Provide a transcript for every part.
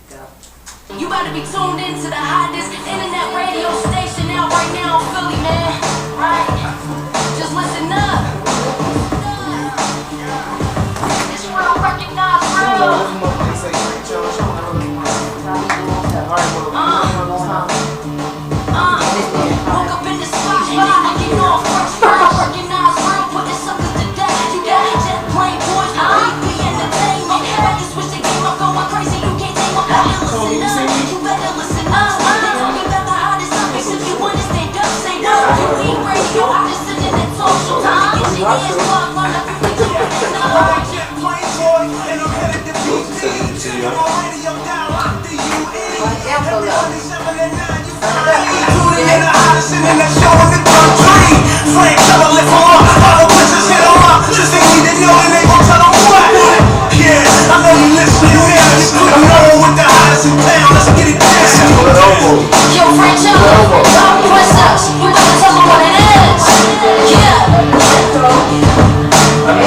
You better be tuned into the hottest internet radio station out right now in Philly, man. Right? Just listen up. It's real, recognize real. Woke up in the spot, getting off first round, recognize real, putting suckers to death. You got jet plane boys, be entertainment. Like you switch the game, I'm going crazy, you can't take my listen up. You better listen up. They talking about the hottest topics. If you wanna stand up, say no. You need radio, hottest internet talk show. Time to get your ears plugged, run up and make you know. Jet plane boys, and I'm headed to BT. Radio down, lock the UE. In the hottest internet show in the country. Frank Keller live on, all the bitches hit on. Just ain't need to know and they gon' tell them what. Yeah, I know you listening now. I'm rolling with the hottest in town. Let's get it down. Yo, Frank Keller, what's up? You better tell me what it is. Yeah.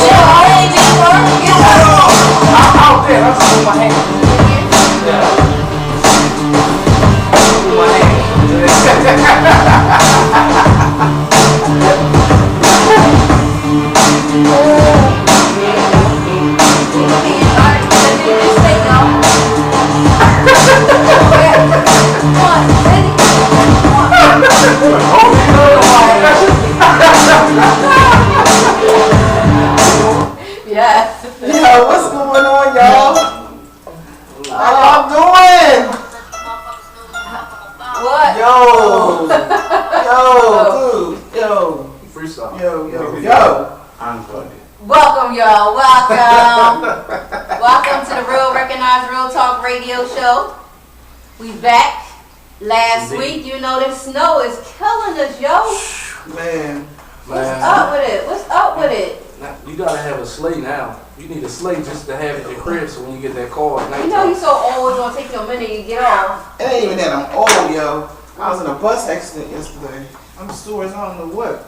Yo, baby, I'm out there. I'm just with my hand. Yeah. Yes. Yo, what's going on, y'all? How y'all doing? What? Yo. Freestyle. Yo. I'm funny. Welcome, y'all. Welcome. Welcome to the Real Recognize Real Talk radio show. We back. Last week, you know, the snow is killing us, yo. Man. What's up with it? Now, you gotta have a sleigh now. You need a sleigh just to have at your crib so when you get that call at night. You know you so old, it's gonna take you a minute to get off. It ain't even that I'm old, yo. I was in a bus accident yesterday. I'm sore as I don't know what.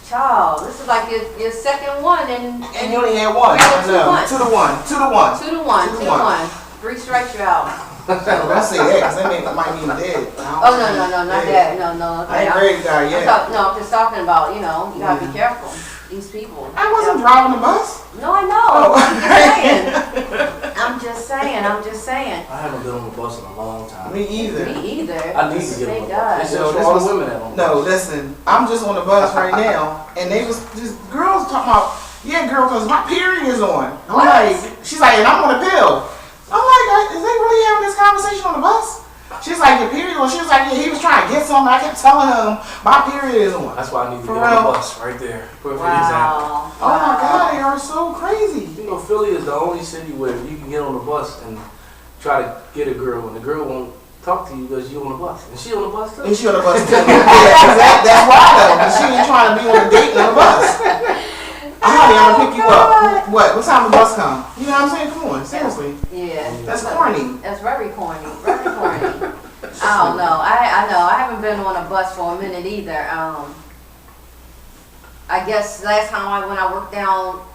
Child, this is like your second one and you only had one. I know. Two to one. 3 strikes you out. Don't say that because that might mean dead. Oh, no, not that. No. I ain't ready to die yet. I'm just talking about, you know, you gotta be careful. These people. I wasn't driving the bus. No, I know. Oh. I'm just saying. I haven't been on the bus in a long time. Me either. I need to get on the Thank bus. God. It's just all the women that on the No, bus. listen. I'm just on the bus right now, and they was just girls talking about, yeah, girl, because my period is on. I'm like, she's like, and I'm on a pill. I'm like, is they really having this conversation on the bus? She's like, your period on. She was like, yeah, he was trying to get something. I kept telling him, my period is on. That's why I need to For get on real? the bus right there. Perfect Wow. example. Oh my God, they are so crazy. You know, Philly is the only city where you can get on the bus and try to get a girl, and the girl won't talk to you because you're on the bus. And she on the bus too? And she on the bus too. Yeah, that's why though. Because she ain't trying to be on a date on the bus. Honey, I'm gonna pick you up. What time the bus come? You know what I'm saying? Come on, seriously. Yeah. That's corny. That's very corny. Very corny. I don't know. I know. I haven't been on a bus for a minute either. I guess last time when I worked down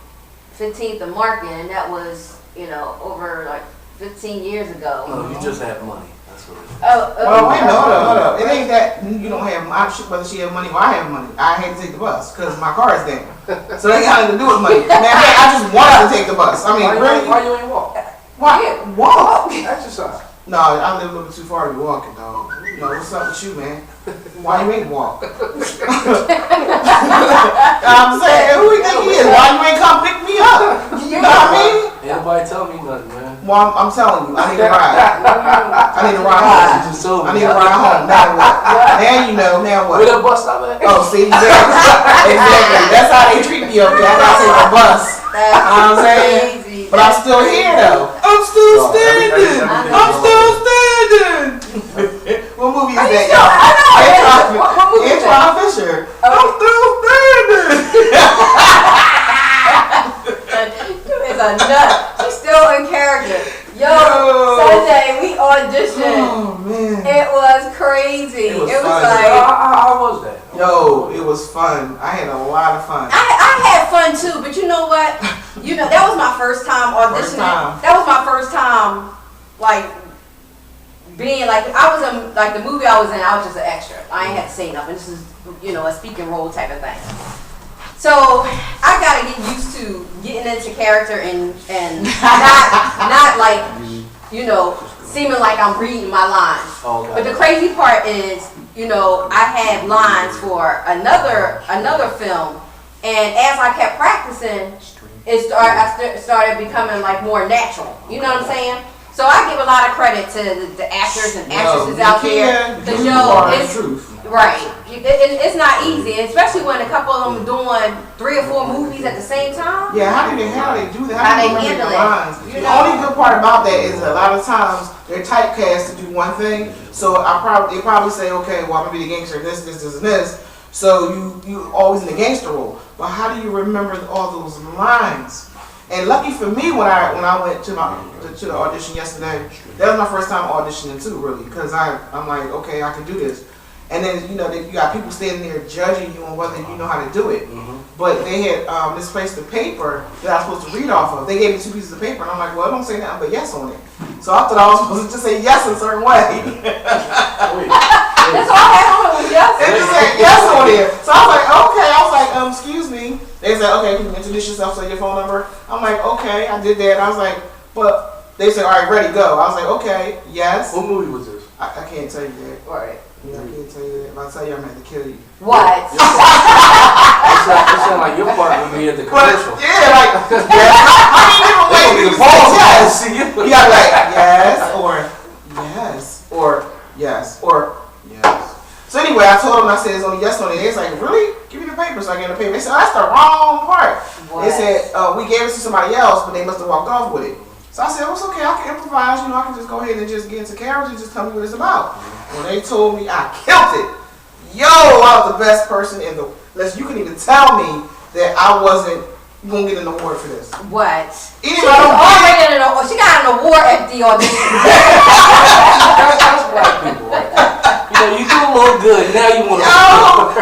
15th and Market, and that was, you know, over like 15 years ago. No, you just have money. That's what it is. Well, wait, no, hold up. It ain't that you don't have whether she have money or I have money. I hate to take the bus because my car is down. So that got nothing to do with money. Man, I just wanted to take the bus. I mean, really? Why you ain't walk? Why? Walk? Exercise. No, I live a little bit too far to be walking, dog. You know, what's up with you, man? Why you ain't walk? I'm saying, who you think he is? Why you ain't come pick me up? You know what I mean? Ain't nobody tell me nothing, man. Well, I'm telling you, I need a ride. I need a ride home. You just told me. I need a ride home. Now what? Now you know, now what? Where that bus stop at? Oh, see, exactly. That's how they treat me over here. I gotta take a bus. You know what I'm saying? But I'm still here though. I'm still standing. What movie is that, y'all? Antoine Fisher. I'm still standing. It's a nut. She's still in character. Yo, Sunday we auditioned. Oh man. It was crazy. It was fun. like how was that? Yo, it was fun. I had a lot of fun. I had fun too, but you know what? You know, that was my first time auditioning. First time. That was my first time, like, being like, I was in, like the movie I was in, I was just an extra. I ain't had to say nothing. This is, a speaking role type of thing. So I gotta get used to getting into character and not like, seeming like I'm reading my lines. Oh, okay. But the crazy part is, I had lines for another film, and as I kept practicing, I started becoming like more natural. You know what I'm saying? So I give a lot of credit to the actors and actresses out there. The show is truth. Right. It's not easy, especially when a couple of them doing 3 or 4 movies at the same time. Yeah, how do they do that? How do they remember handle the it. lines? The only good part about that is a lot of times they're typecast to do one thing. So they probably say, okay, well I'm gonna be the gangster in this, and this. So you always in the gangster role. But how do you remember all those lines? And lucky for me, when I went to the audition yesterday, that was my first time auditioning too, really, because I'm like, okay, I can do this. And then you got people standing there judging you on whether you know how to do it. Mm-hmm. But they had misplaced the paper that I was supposed to read off of. They gave me 2 pieces of paper, and I'm like, well, it don't say nothing but yes on it. So I thought I was supposed to just say yes in a certain way. That's all I had on was yes. It just said yes on there. So I was like, okay. I was like, excuse me. They said, okay, can you introduce yourself, say your phone number? I'm like, okay, I did that. I was like, but they said, all right, ready, go. I was like, okay, yes. What movie was this? I can't tell you that. All right. Yeah, I can't tell you that. If I tell you, I'm going to have to kill you. What? It sounds like your part would be at the commercial. Yeah, like, how many different ways you can say yes? You gotta be like, yes, or yes, or yes, or yes. So anyway, I told them, I said, it's only yes on it. They was like, really? Give me the paper. So I gave them the paper. They said, oh, that's the wrong part. What? They said, we gave it to somebody else, but they must have walked off with it. So I said, well, it's okay, I can improvise, I can just go ahead and just get into character and just tell me what it's about. When they told me I killed it, yo, I was the best person in the, you couldn't even tell me that I wasn't going to get an award for this. What? Even She if I don't get it. she got an award at the audition. That's black people right there. You do a little good, now you want to. Yo,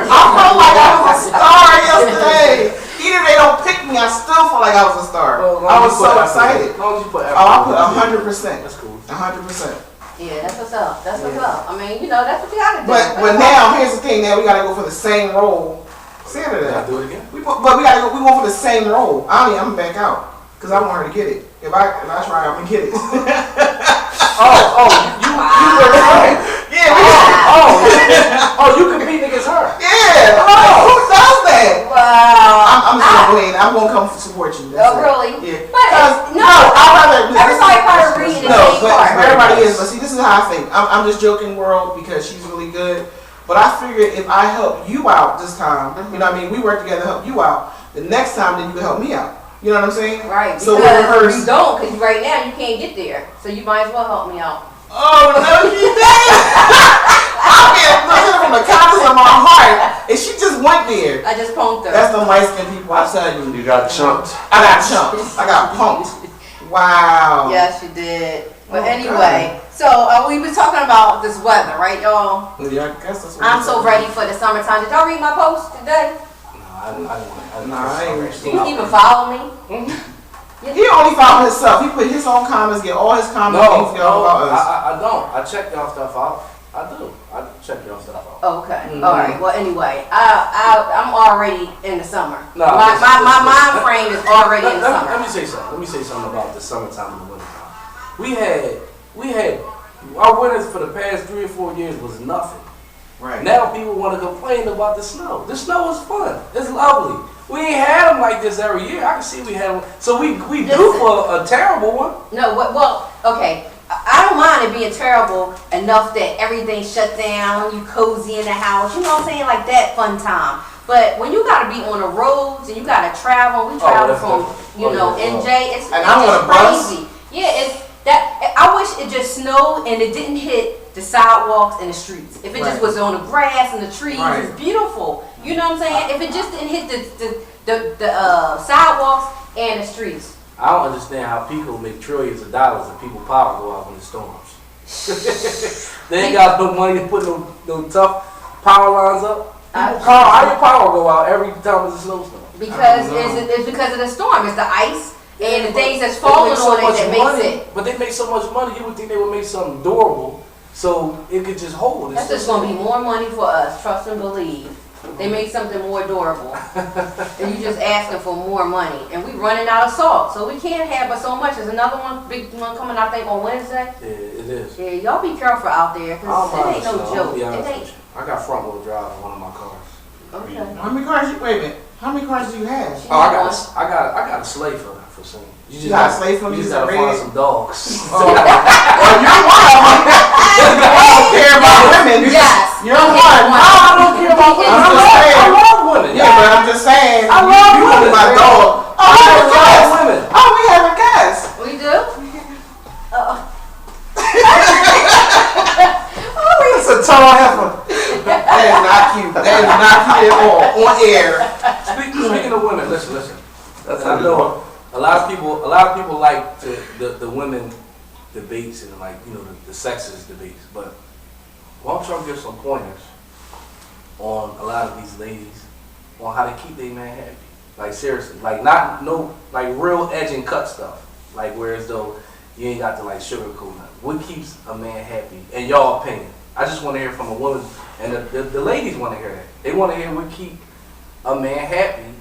I felt like I was a star yesterday. Even if they don't pick me, I still felt like I was a star. Well, I was so excited. As long as you put effort. I put 100%. That's cool. 100%. Yeah, that's what's up. That's what's up. I mean, that's what you gotta do. But now, here's the thing. Now we gotta go for the same role Saturday. I'll do it again. But we gotta go. We going for the same role. I'm gonna back out because I want her to get it. If I try, I'm gonna get it. You competing against her. Yeah. Who does that? Wow. I'm just gonna win. I'm gonna come support you. That's Oh, it. really? Yeah. But I'd rather. everybody probably reading the No, same but part. everybody is. But see, this is how I think. I'm just joking, world, because she's really good. But I figured if I help you out this time, you know what I mean? We work together to help you out. The next time, then you can help me out. You know what I'm saying? Right. So we Because rehearse. you don't, because right now you can't get there. So you might as well help me out. Oh, no, you didn't. I mean, from the kindness of my heart, and she just went there. I just punked her. That's the light-skinned people, I tell you. You got chunked. I got chunked. I got punked. Wow. Yes, you did. But Oh, anyway, so we was talking about this weather, right, y'all? Yeah, I guess that's what I'm so ready for the summertime. Did y'all read my post today? I ain't Do you even follow me? He only found himself. He put his own comments, get all his comments about us. I don't. I check y'all stuff out. I do. I check y'all stuff out. Oh, okay. Mhm. All right. Well, anyway, I'm already in the summer. No, my listen. mind frame is already in the Let summer. me say something. Let me say something about the summertime and the wintertime. We had our winters for the past 3 or 4 years was nothing. Right. Now people want to complain about the snow. The snow is fun. It's lovely. We ain't had them like this every year. I can see we had them. So we do for a terrible one. No, well, okay. I don't mind it being terrible enough that everything shut down, you cozy in the house, you know what I'm saying, like that fun time. But when you gotta be on the roads and you gotta travel, we travel from, NJ, it's And I'm on a bus. crazy. Yeah, it's that. I wish it just snowed and it didn't hit the sidewalks and the streets. If it just Right. was on the grass and the trees, Right. it's beautiful. You know what I'm saying? If it just didn't hit the sidewalks and the streets. I don't understand how people make trillions of dollars and people power go out in the storms. They ain't got no money to put no tough power lines up. How your power go out every time there's a snowstorm? Because it's because of the storm. It's the ice and the things that's falling on it that makes it. But they make so much money, you would think they would make something durable so it could just hold. That's just gonna be more money for us, trust and believe. They make something more adorable. And you just asking for more money. And we running out of salt. So we can't have but so much. There's another one, big one coming I think on Wednesday. Yeah, it is. Yeah, y'all be careful out there, cause it ain't no joke. It ain't. I got front wheel drive on one of my cars. Okay. How many cars? Wait a minute. How many cars do you have? Oh, I got a slave for sale. You got a slave for me? You just gotta find some dogs. Oh, you're one of them. I don't care about women. Yes. You're one. I don't care about women. I'm just saying. I love women. Yeah, but I'm just saying. I love you women. my dog. Oh, we have a guest. women. Oh, we have a guest. We do? It's a tall heifer. That is not cute. That is not cute at all. On air. Speaking of women, listen. I know a lot of people like the women debates and like the sexist debates, but why don't y'all give some pointers on a lot of these ladies on how to keep their man happy? Like seriously, like like real edge and cut stuff. Like whereas though you ain't got to like sugarcoat nothing. What keeps a man happy in y'all opinion? I just want to hear from a woman, and the ladies want to hear that. They want to hear what keep a man happy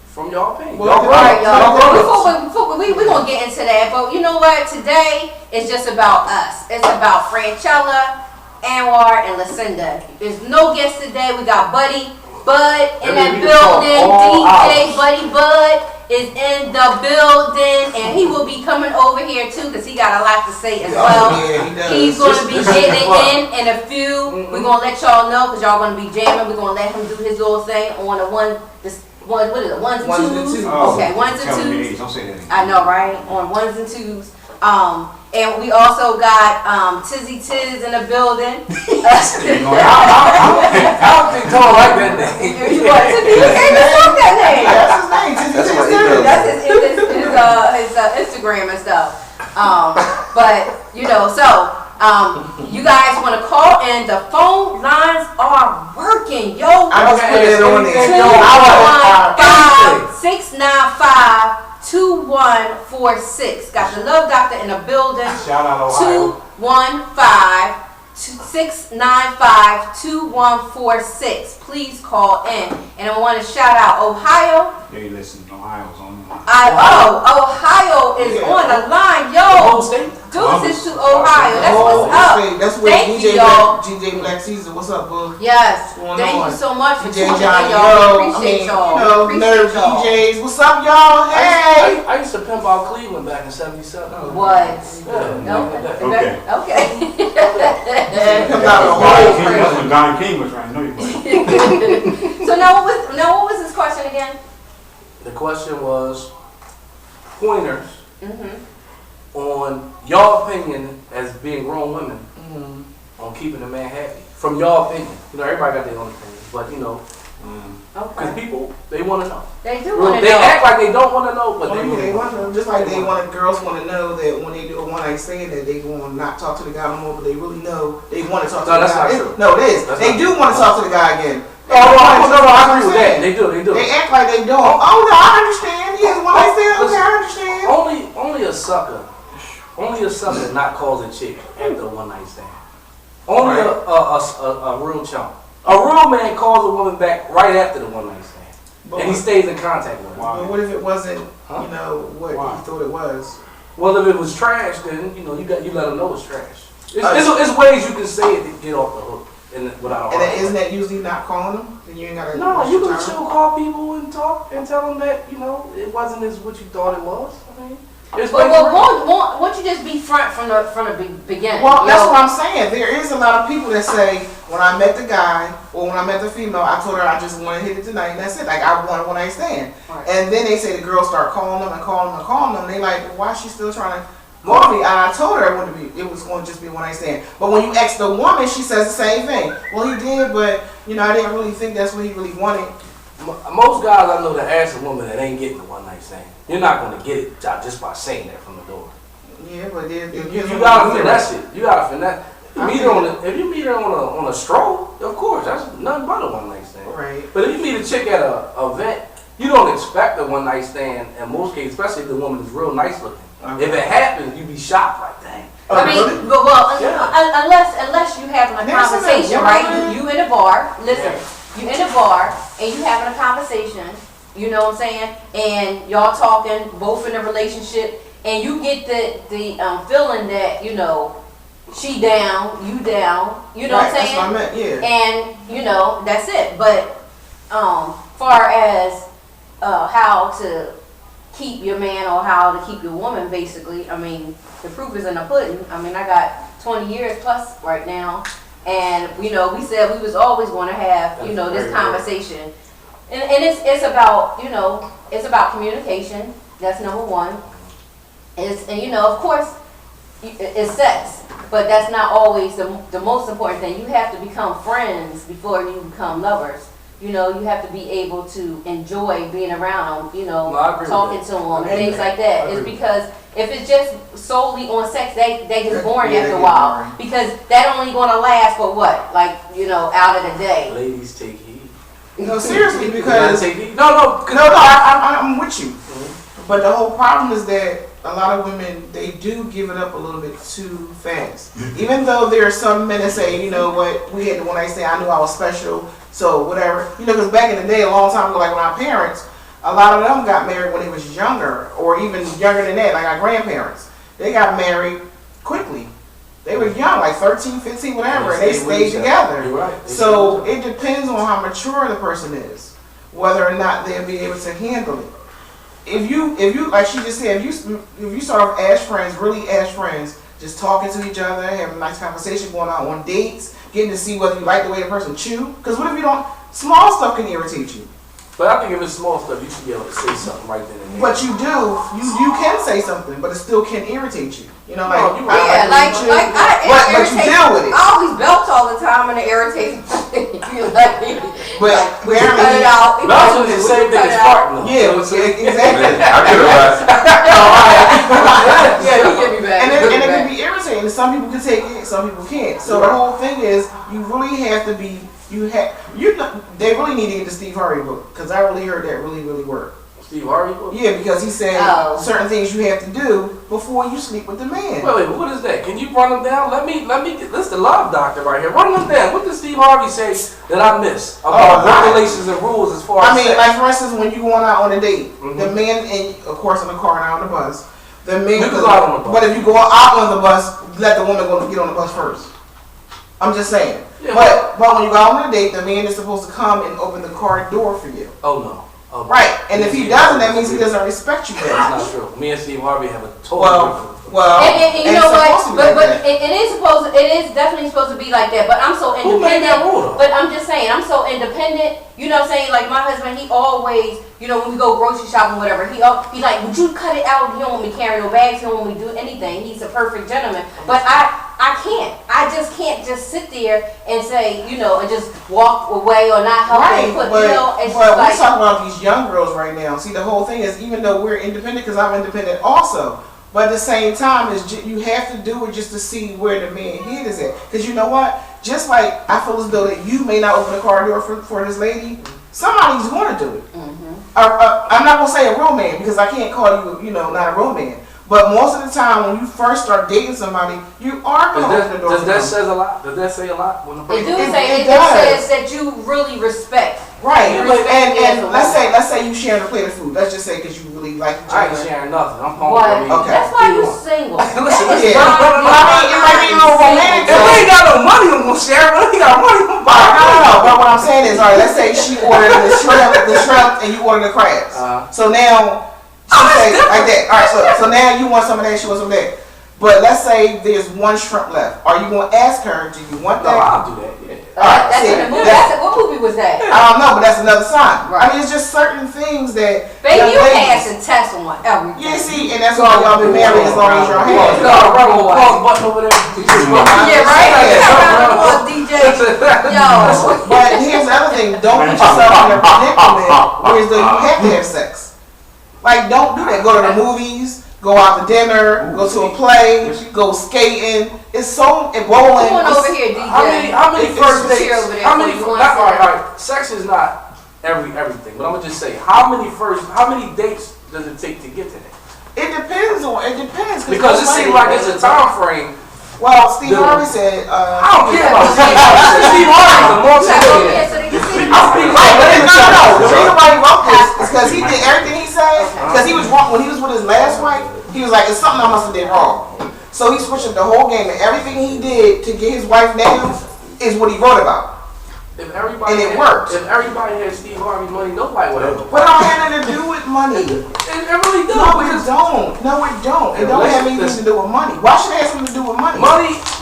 from y'all opinion. Well, y'all Alright, y'all. brothers. Before we gonna get into that, but you know what? Today is just about us. It's about Franchella, Anwar, and Lucinda. There's no guests today. We got Buddy Bud in that building. DJ Buddy Bud is in the building, and he will be coming over here too because he got a lot to say as well. Yeah, he does. He's going to be getting in a few. We're going to let y'all know because y'all going to be jamming. We're going to let him do his little thing on the what is it, ones and twos? Okay, ones and twos. Don't say that. I know, right? On ones and twos. And we also got Tizzy Tiz in the building. I don't think Tone like that name. You want Tizzy? You can't even talk that name. That's his name. That's what he does. That's his Instagram and stuff. But you guys want to call in? The phone lines are working, yo. I just put it on there. 215-695-2146. Got the Love Doctor in the building. Shout out Ohio. 215-695-2146. Please call in. And I want to shout out Ohio. Hey, listen, Ohio's on the line. Ohio is on the line, yo. Deuces to Ohio. That's what's up. That's where Thank DJ you, y'all. Black Caesar. What's up, boo? Yes. What's going Thank on? you so much for DJ tuning in, Johnny, y'all. Appreciate y'all. Nerve DJs. What's up, y'all? Hey. I used to pimp out Cleveland back in '77. What? Yeah. No. Okay. Okay. Pimp out the whole That's when Don King was right. I know you played. So now what was this question again? The question was pointers Mm-hmm. on your opinion as being grown women on keeping a man happy. From your opinion, everybody got their own opinions, but because Okay. people they want to know. They do want to They know. act like they don't want to know, but They they want to, just like girls want to know that when they do a one night stand that they going to not talk to the guy no more, but they really know they want to talk to No, the that's guy. not true. No, it is. That's They not do true. want to talk to the guy again. I agree with that. They do. They act like they don't. Oh no, I understand. He has one night stand. Okay, I understand. Only a sucker not calls a chick after a one night stand. Only a real chump. A real man calls a woman back right after the one night stand, and he stays in contact with her. But what if it wasn't, what Why? he thought it was? Well, if it was trash, then you let them know it's trash. It's ways you can say it to get off the hook without. And then isn't that usually not calling them? Then you ain't gotta. No, you can still call people and talk and tell them that it wasn't as what you thought it was. I mean, it's Won't you just be front from the beginning? Well, that's what I'm saying. There is a lot of people that say, when I met the guy or when I met the female, I told her I just want to hit it tonight, and that's it. Like, I want one night stand. Right. And then they say the girls start calling them and calling them and calling them. They like, well, why is she still trying to call me? And I told her it was going to just be a one night stand. But when you ask the woman, she says the same thing. Well, he did, but I didn't really think that's what he really wanted. Most guys I know that ask a woman that ain't getting a one night stand. You're not going to get it just by saying that from the door. Yeah, but You gotta finesse it. You gotta finesse. If you meet her on a stroll, of course, that's nothing but a one night stand. Right. But if you meet a chick at a event, you don't expect a one night stand in most cases, especially if the woman is real nice looking. Okay. If it happens, you be shocked like, dang. I mean, Really? unless having a There's some conversation, that right? woman- You in a bar, listen, you in a bar and you having a conversation, you know what I'm saying? And y'all talking, both in a relationship, and you get the feeling that, you know, she down, you down, you know what I'm That's saying? what I meant, yeah. And, you know, that's it. But far as how to keep your man or how to keep your woman, basically, I mean, the proof is in the pudding. I mean, I got 20 years plus right now. And, you know, we said we was always going to have, you know, this conversation. And it's about, you know, it's about communication. That's number one. And, you know, of course, it's sex. But that's not always the most important thing. You have to become friends before you become lovers. You know, you have to be able to enjoy being around them, you know, No, I agree with talking that. to them I and agree things with like that. that. I It's agree with because if it's just solely on sex, they just boring Yeah, after they a get while. boring. Because that only going to last for what? Like, you know, out of the day. Ladies, take heed. No, seriously, You gotta because take heed. No, no, I'm with you. But the whole problem is that a lot of women, they do give it up a little bit too fast. Even though there are some men that say, you know what, we had the one I say, I knew I was special, so whatever. You know, because back in the day, a long time ago, like when our parents, a lot of them got married when they was younger, or even younger than that, like our grandparents. They got married quickly. They were young, like 13, 15, whatever, and they stayed together. You're right. So it depends on how mature the person is, whether or not they'll be able to handle it. If you, like she just said, if you start off as friends, really as friends, just talking to each other, having a nice conversation, going out on dates, getting to see whether you like the way the person chew. Because what if you don't? Small stuff can irritate you. But I think if it's small stuff, you should be able to say something right then and there. But you do, you can say something, but it still can irritate you. You know, like, No, you Yeah, like you I, but you irritates- deal with it. I always belt all the time and it irritates me. Like, But we cut it apparently, out. Belgium is the same thing as farting. though. yeah, So it's- exactly. I get it right. Yeah, you get me back. And you it, get me and it back. can be irritating. Some people can take it, some people can't. So the whole thing is, you really have to be. They really need to get the Steve Harvey book, because I really heard that really worked. Steve Harvey book? Yeah, because he said certain things you have to do before you sleep with the man. Wait, what is that? Can you run them down? Let me get this. The love doctor right here. Run them down. What did Steve Harvey say that I missed about regulations and rules as far as I mean, sex? like for instance, when you going out on a date, Mhm. the man, and of course in the car and out on the bus, the man. You can go out on the bus. But if you go out on the bus, let the woman go get on the bus first. I'm just saying. Yeah, but when you go out on a date, the man is supposed to come and open the car door for you. Oh no. Oh, no. Right, and if he doesn't, that means he doesn't respect you. That's not true. Me and Steve Harvey have a total different. Well, And you it's know what? supposed to be But like that. it is definitely supposed to be like that. But I'm so Who made that independent. rule though? But I'm just saying, I'm so independent. You know what I'm saying? Like my husband, he always, you know, when we go grocery shopping, whatever, he like, would you cut it out? He don't want me carrying no bags. He don't want me do anything. He's a perfect gentleman. But I can't. I just can't just sit there and say, you know, and just walk away or not help Right, him. But but, you know, it's but just we're like. talking about these young girls right now. See, the whole thing is, even though we're independent, because I'm independent also, but at the same time, is you have to do it just to see where the man head is at. Because you know what? Just like I feel as though that you may not open the car door for this lady, somebody's going to do it. I'm not going to say a real man, because I can't call you, not a real man. But most of the time, when you first start dating somebody, you are going to open the door. Does for that them. says a lot? Does that say a lot? When the It do person- say it it does. says that you really respect. Right, You respect and me as a let's woman. say you sharing a plate of food. Let's just say because you really like each I ain't other. sharing nothing. I'm hungry. What? Okay. That's why you single. Listen, That is Yeah, why but I mean, it might be a little romantic. If we ain't got no money, I'm gonna share. If we got money, I'm gonna buy. No, but what I'm saying is, all right, let's say she ordered the shrimp, and you ordered the crabs. So now, she say like that. All right, so now you want some of that, she wants some of that. But let's say there's one shrimp left. Are you going to ask her, do you want No, that? I'll do that. Yeah. Alright, That's see, in the movie. that's- What movie was that? I don't know, but that's another sign. Right. I mean, it's just certain things that. Baby, you young ladies- pass and test on everything. Yeah, see, and that's why y'all been married as long as y'all You have. got a rubber pause button over there. Yeah, right? Yeah. Yeah, DJ. Yo. But here's the other thing: don't put yourself in a predicament where as though you have to have sex. Like, don't do that. Go to the movies, go out to dinner, go to a play, go skating. It's so bowling. Come on over here, DJ. How many It's first here dates? over there How for many? you All want to right. Sex is not everything, but I'm gonna just say, how many dates does it take to get to that? It depends. Because it seems like it's a time frame Well, Steve Dude. Harvey said, I don't care about Steve Harvey. Steve Harvey's a multi-millionaire. So they can see I'm speaking right, but like no. The reason why he wrote this is because he did everything he said. Because he was wrong when he was with his last wife. He was like, it's something I must have did wrong. So he switched up the whole game, and everything he did to get his wife down is what he wrote about. If everybody And it had, worked. If everybody had Steve Harvey money, nobody would have. But it don't have nothing to do with money. It really does. No, it because don't. No, it don't. It don't have anything to do with money. Why should it have something to do with money?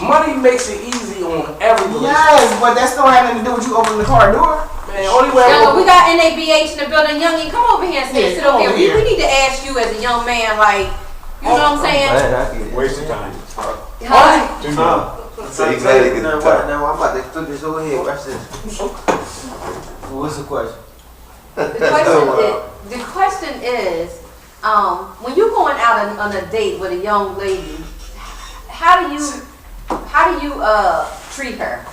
money makes it easy on every relationship. Yes, but that still have nothing to do with you opening the car door. Man, only way Yo, we got NABH in the building. Youngie, come over here and Yeah, sit come over here. over here. We need to ask you as a young man, like, you know what I'm saying? Waste of time. Huh? Too much. So you glad to get the top. Now I'm about to flip this over here. Watch this. What's the question? The question is, when you're going out on a date with a young lady, how do you treat her?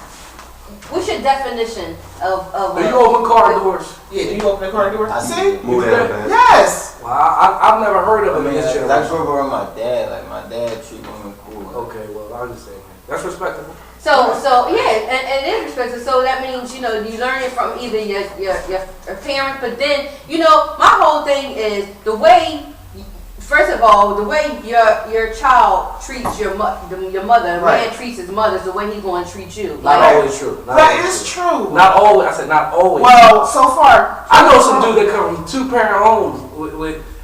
What's your definition of Do you open car doors? Yeah, do you open the car door? See? Move that, man. Yes. Well, I've never heard of I it mean, in this that's generation. what around my dad. Like my dad treat women cool. Okay, well, I understand that. That's respectable. so yeah, and it is respectful. So that means you learn it from either your parents, but then my whole thing is the way. First of all, the way your child treats your mother, a Right. man treats his mother is the way he's going to treat you. Not always true. Not That always is true. true. Not always. I said not always. Well, so far. I know some dude that come from 2-parent homes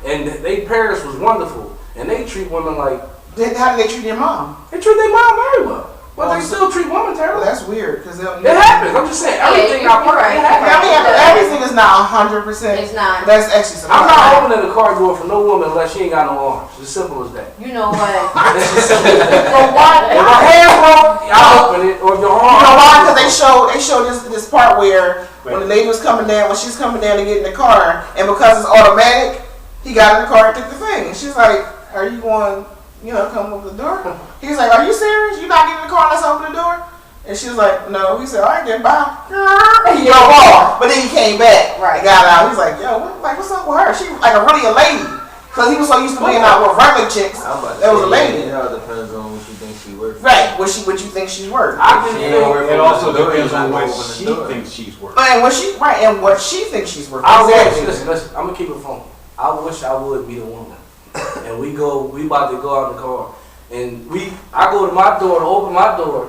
and their parents was wonderful, and they treat women like Then how do they treat your mom? they treat their mom very well, but they still treat women Well, terrible. that's weird because It happens. I'm just saying everything you're I right. it happens. I mean, everything is not 100%. It's not. That's actually something. I'm not opening the car door for no woman unless she ain't got no arms. It's as simple as that. You know what? It's as simple as that. But why? If her hand broke, I'll open it. Or if your arm. You know why? Because they show this part where when the lady was coming down, when she's coming down to get in the car, and because it's automatic, he got in the car and took the thing, and she's like, "Are you going? Come open the door?" He was like, "Are you serious? You not getting in the car unless I open the door?" And she was like, "No." He said, "All right, then bye." And he drove off, but then he came back. Right. And got out. He's like, "Yo, what's up with her? She like really a lady." Because he was so used to being out with regular chicks. I'm about to That was a say, lady. It all depends on what you think she worth. Right. What you think she's worth. I She can ain't feel. worth It also opening the door, depends you're on not what gonna open she the door. thinks she's worth. And what she thinks she's worth. I Exactly. wish. Listen. I'm gonna keep it funky. I wish I would be the woman, and we about to go out in the car, and I go to my door to open my door,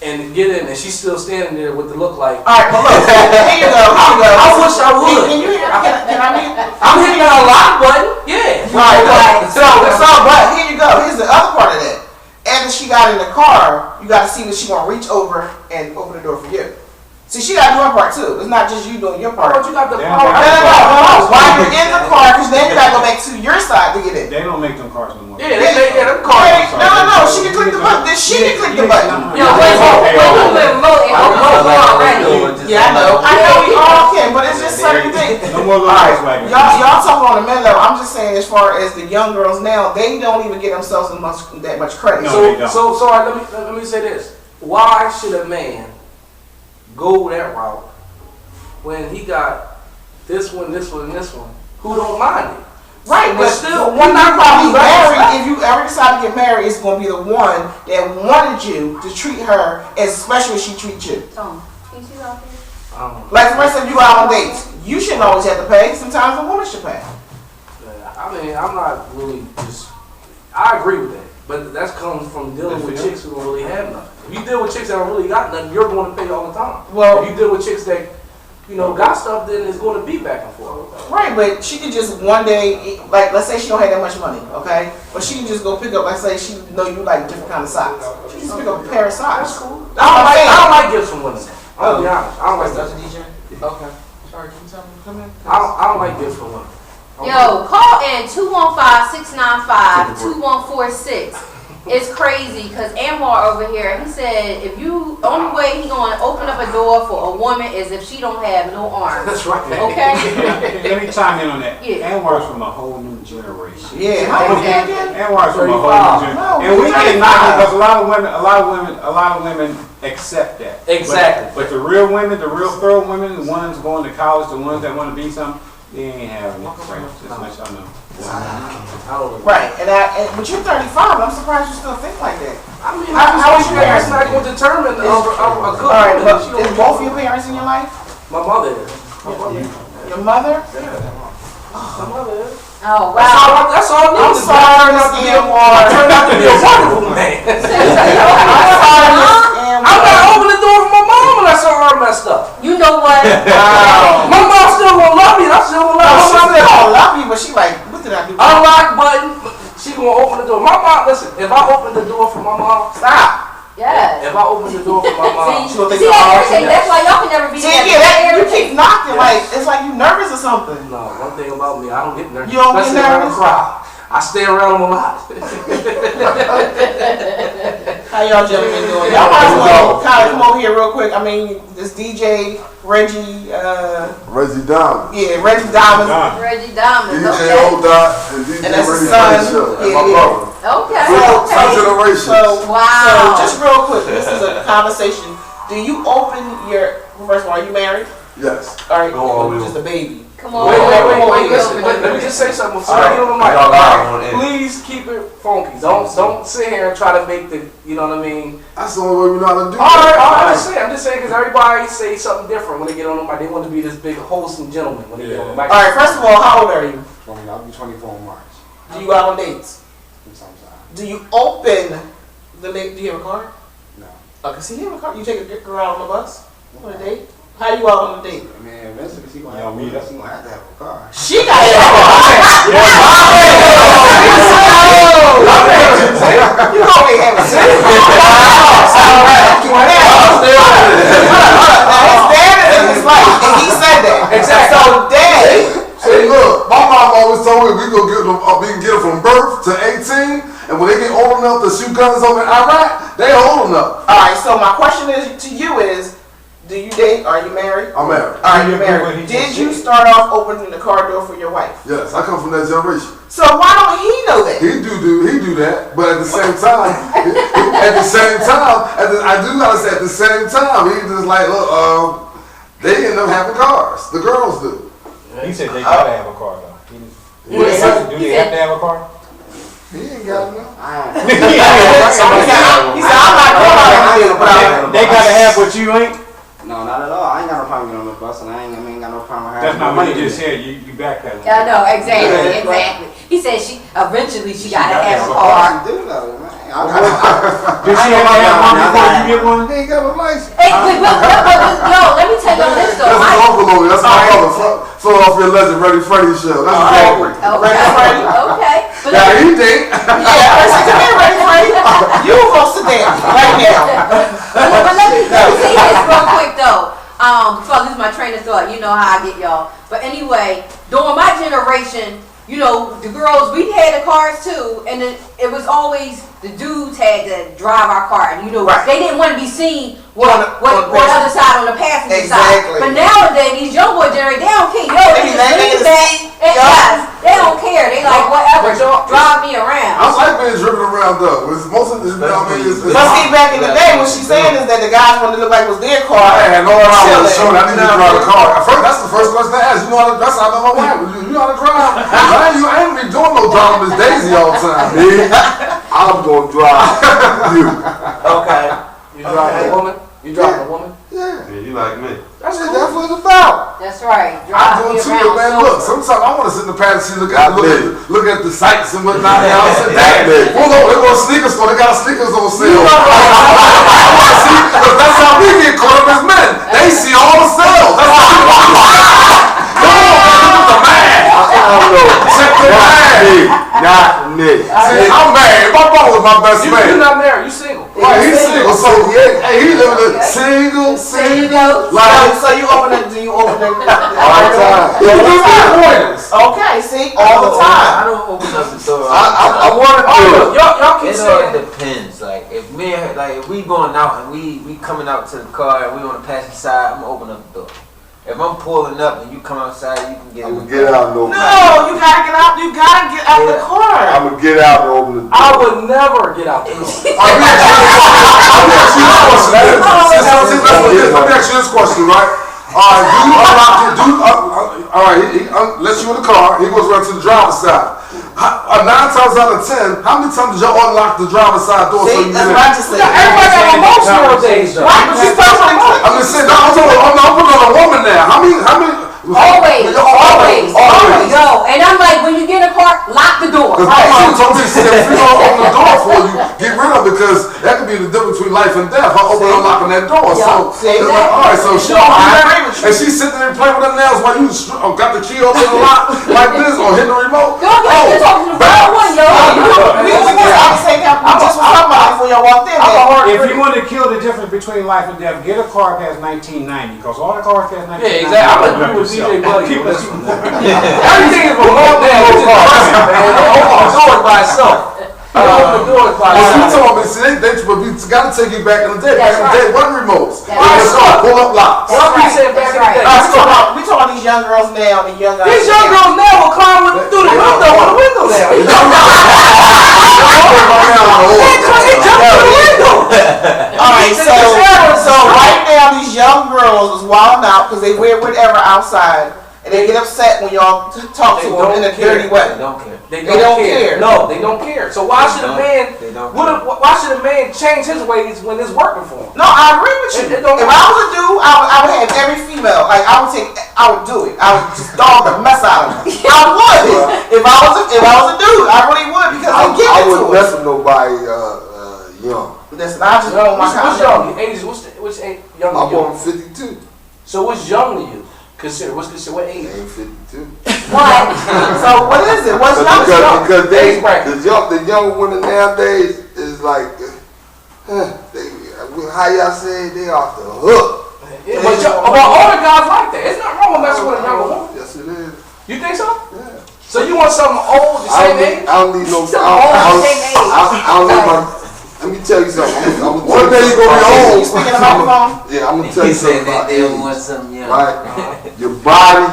and get in, and she's still standing there with the look like. All right, but look, here you go. I wish I would. Can you hear? Can I mean? I'm hitting a lock button. Yeah. Right. But here you go. Here's the other part of that. After she got in the car, you got to see that she gonna reach over and open the door for you. See, she got to do her part too. It's not just you doing your part. But you got the Damn, power. No. While you're in the car, because then you got to go back to your side to get in. They don't make them cars no more. Yeah, them cars. Hey, no. She can click the button. Then she can click the button. Yo, wait, remote. Yeah, I know. I know we all can, but it's just certain things. No more little All right, Volkswagen. y'all talking on the men level. I'm just saying, as far as the young girls now, they don't even give themselves that much credit. No, they don't. So all right, let me say this. Why should a man go that route when he got this one, and this one, who don't mind it? Right, but still, when you probably respect. married, if you ever decide to get married, it's going to be the one that wanted you to treat her as special as she treats you. Tom, can you see out there? Like for instance, if you go out on dates, you shouldn't always have to pay. Sometimes the woman should pay. I mean, I'm not really just. I agree with that, but that comes from dealing with chicks who don't really have nothing. If you deal with chicks that don't really got nothing, you're going to pay all the time. Well- if you deal with chicks that got stuff, then it's going to be back and forth. Right, but she could just one day, like let's say she don't have that much money, okay? But she can just go pick up, like say she know you like different kind of socks. She can just pick up a pair of socks. That's cool. That's what I'm saying. I don't like gifts from women. I'm gonna be honest. I don't like That's gifts. a DJ? Okay. Sorry, can you tell me to come in? I don't like gifts from women. Yo, call in 215-695-2146. It's crazy because Anwar over here, he said only way he gonna open up a door for a woman is if she don't have no arms. That's right. Okay? Let me chime in on that. Yeah. Anwar's from a whole new generation. Yeah, how old is he again? Anwar's from a whole 35. new generation. No, And we he's can knock it 35. because a lot of women accept that. Exactly. But the real women, the real thorough women, the ones going to college, the ones that want to be something, they ain't having it. So, just let y'all know. I don't know. Right, but you're 35. I'm surprised you still think like that. I mean, How was your that's parents? not going to determine a good All right, woman. but She don't is do both it. your parents in your life? My mother is. My mother. Your mother? My mother is. Oh, That's wow. all. That's all. I'm sorry, Miss Anwar. Turned out to be a wonderful man. I'm sorry, Miss I'm Anwar. not open the door for my mom when I saw her messed up. You know what? Wow. My mom still gonna love me. I still gonna No, love she my still mom. gonna love you, but she like, what did I do? Unlock button. She gonna open the door. My mom. Listen. If I open the door for my mom, Stop. Yes. if I open the door for my mom, She gonna think See, you're that's all that's why y'all can never be See, together. yeah, you keep knocking like it's like you nervous or something. no. One thing about me, I don't get nervous. You don't get Especially around nervous? a crowd. I stay around them a lot. How y'all gentlemen doing? Y'all might as well kind of come over here real quick. I mean, this DJ Reggie, Reggie Diamond. yeah, Reggie Diamond, Reggie Diamond. DJ Okay. O-Dot and DJ And that's his Reggie son. Fresh Show. That's Yeah, my yeah. brother. Okay. Some Okay. generations. So, Wow. so just real quick, this is a conversation. Do you open your, first of all, are you married? Yes. All right, Go all you're in. just a baby. Come on. Wait. Listen, let me just say something. Before I get on the mic. Y'all All got right, on it. please keep it funky. Don't sit here and try to make the, you know what I mean? That's the only way we know how to do All right, it. I'm just saying, because everybody say something different when they get on the mic. They want to be this big, wholesome gentleman when they get on the mic. All right, first of all, how old are you? I'll be 24 in March. Do you go out on dates? Sometimes. Do you open the link? Do you have a car? No. Okay, so you have a car. You take a girl out on the bus on a date? How you out on a date? I mean, eventually she gonna have to have a car. She got it. You always have a sex. His dad is in his life, and he said that. Exactly. So, Dad, Hey, look, my mom always told me we can get them from birth to 18, and when they get old enough to shoot guns over in Iraq, they old enough. all right. So my question is to you is, do you date? Are you married? I'm married. All right, you're married. Did you start off opening the car door for your wife? Yes, I come from that generation. So why don't he know that? He do that, but at the same time, I do gotta say at the same time, he just like, look, they end up having cars. The girls do. He said they gotta have a car though. Do they have to have a car? He ain't got enough. He said, I'm not going out on but They gotta have what you ain't. No, not at all. I ain't got no problem getting on the bus, and I ain't got no problem having That's not money. what you just said. You backpedaling. I know, exactly. He said eventually she gotta have a car. She do though, man. Did she have to have one before you get one? He ain't got no license. Hey, yo, let me tell y'all this though. That's his uncle over there. That's my brother. Flow off your legend, Freddie Freddie show. That's his uncle. Okay. But Yeah, he did. Yeah, listen to me, Ray. You supposed to sit down right now. But let me say this real quick though. Before I lose my train of thought, you know how I get y'all. But anyway, during my generation, you know, the girls, we had the cars too, and it was always the dudes had to drive our car. And, you know, Right. they didn't want to be seen On what the other side on the passenger Exactly. side. But nowadays, these young boy generation, they don't care. Yo, They be just laying lean in the back. seat. And Yup. yes, they don't care. They like, whatever, But y'all- drive me I around. like being driven around though. It's most of this, you know what I mean? But see, back in the day, what she's saying is that the guys wanted to look like it was their car. I had no idea I was Chilling. showing. I need to drive a car. At first, that's the first question I asked. You know how to, that's how I know my wife. You know how to drive? I ain't be doing no driving Miss Daisy all the time. Me, I'm gonna drive you. Okay. You driving a woman? You driving a woman? Yeah. Yeah, you like me. That's what it's about. That's right. I Drive do me it too, around. man. so- Look, sometimes I want to sit in the passenger seat, look at the sights and whatnot. And I said, That big. hold on, they go to sneaker store. They got sneakers on sale. I want to see, because that's how we get caught up as men. They see all the sales. That's how we want to see. Come on, man, look at the man. Check the man. Not me. See, I'm married. My brother was my best You're man. not married. You single. Right, he's single. So yeah, hey, he living single. Single. Like So you open it? Do you open it? All the time. he lives in Pointers. Okay, see, all the time. I don't open up the door. I wanted Oh, to. y'all keep It all saying. depends. Like if me and her, like if we going out and we coming out to the car and we on the passenger side, I'm gonna open up the door. If I'm pulling up and you come outside, you can get I'm in gonna the get car. out and open. No, you gotta get out. You gotta get out the car. I'm gonna get out and open the door. I would never get out the door. Let me ask you this question, right? All right, do you unlock it? All right, he lets you in the car. He goes around to the driver's side. 9 times out of 10, how many times did y'all unlock the driver's side door so See, you that's get what I in? just said. Everybody got remotes nowadays, though. Right, but she's talking about I'm just saying, I'm putting on a woman now. How many? Always. Always. Yo, and I'm like, when you get in a car, lock the door. Because my mom told me, she said, if we don't open the door for you, get rid of it, because that could be the difference between life and death. Her unlocking that door. So, see, it's like, all right, so she don't do I agree that. with you. And she's sitting there playing with her nails while you got the key open the lock like this or hitting the remote. Yo, you're talking to the wrong one, yo. We just was talking about it before y'all walked in there. If you want to kill the difference between life and death, get a car past 1990, because all the cars past 1990. Yeah, exactly. I'm agree with DJ Buddy. Keep it Everything is remote now. It's just person, man. They open the doors by itself. They open the doors by Well, you itself. told me, see, but we got to take you back in the day. That's Back in the day, wasn't remotes. That's It was right. pull up locks. What we said back in the day. We talking about these young girls now, the young guys. These young girls now will climb through the window on the window now. They jump through the window. Alright, so right now these young girls is wilding out because they wear whatever outside and they get upset when y'all talk to They them in a don't care. dirty way. They don't care. They They don't care. No, they don't care. So why should a man? They don't Why should a man change his ways when it's working for him? No, I agree with you. It don't If I was a dude, I would have every female. Like I would do it. I would just dog the mess out of them. I would. If I was a dude, I really would because I they give it wouldn't to mess us. with nobody young. Listen, I just know my What's young? Age? What's age young I'm to you? born 52. So what's young to you? What's considered what age? Ain't 52. What? So what is it? What's young? Because Age bracket. the young women nowadays is like, how y'all say they off the hook. Yeah, but older guys like that. It's not wrong with messing with a younger woman. Yes, it is. You think so? Yeah. So you want something old, the same age? I don't need no. So old, same age. I don't need my. Let me tell you something. One day you gonna be old. You speaking about the phone? Yeah, I'm gonna tell He you something said that about they don't age, want something young. right? Your body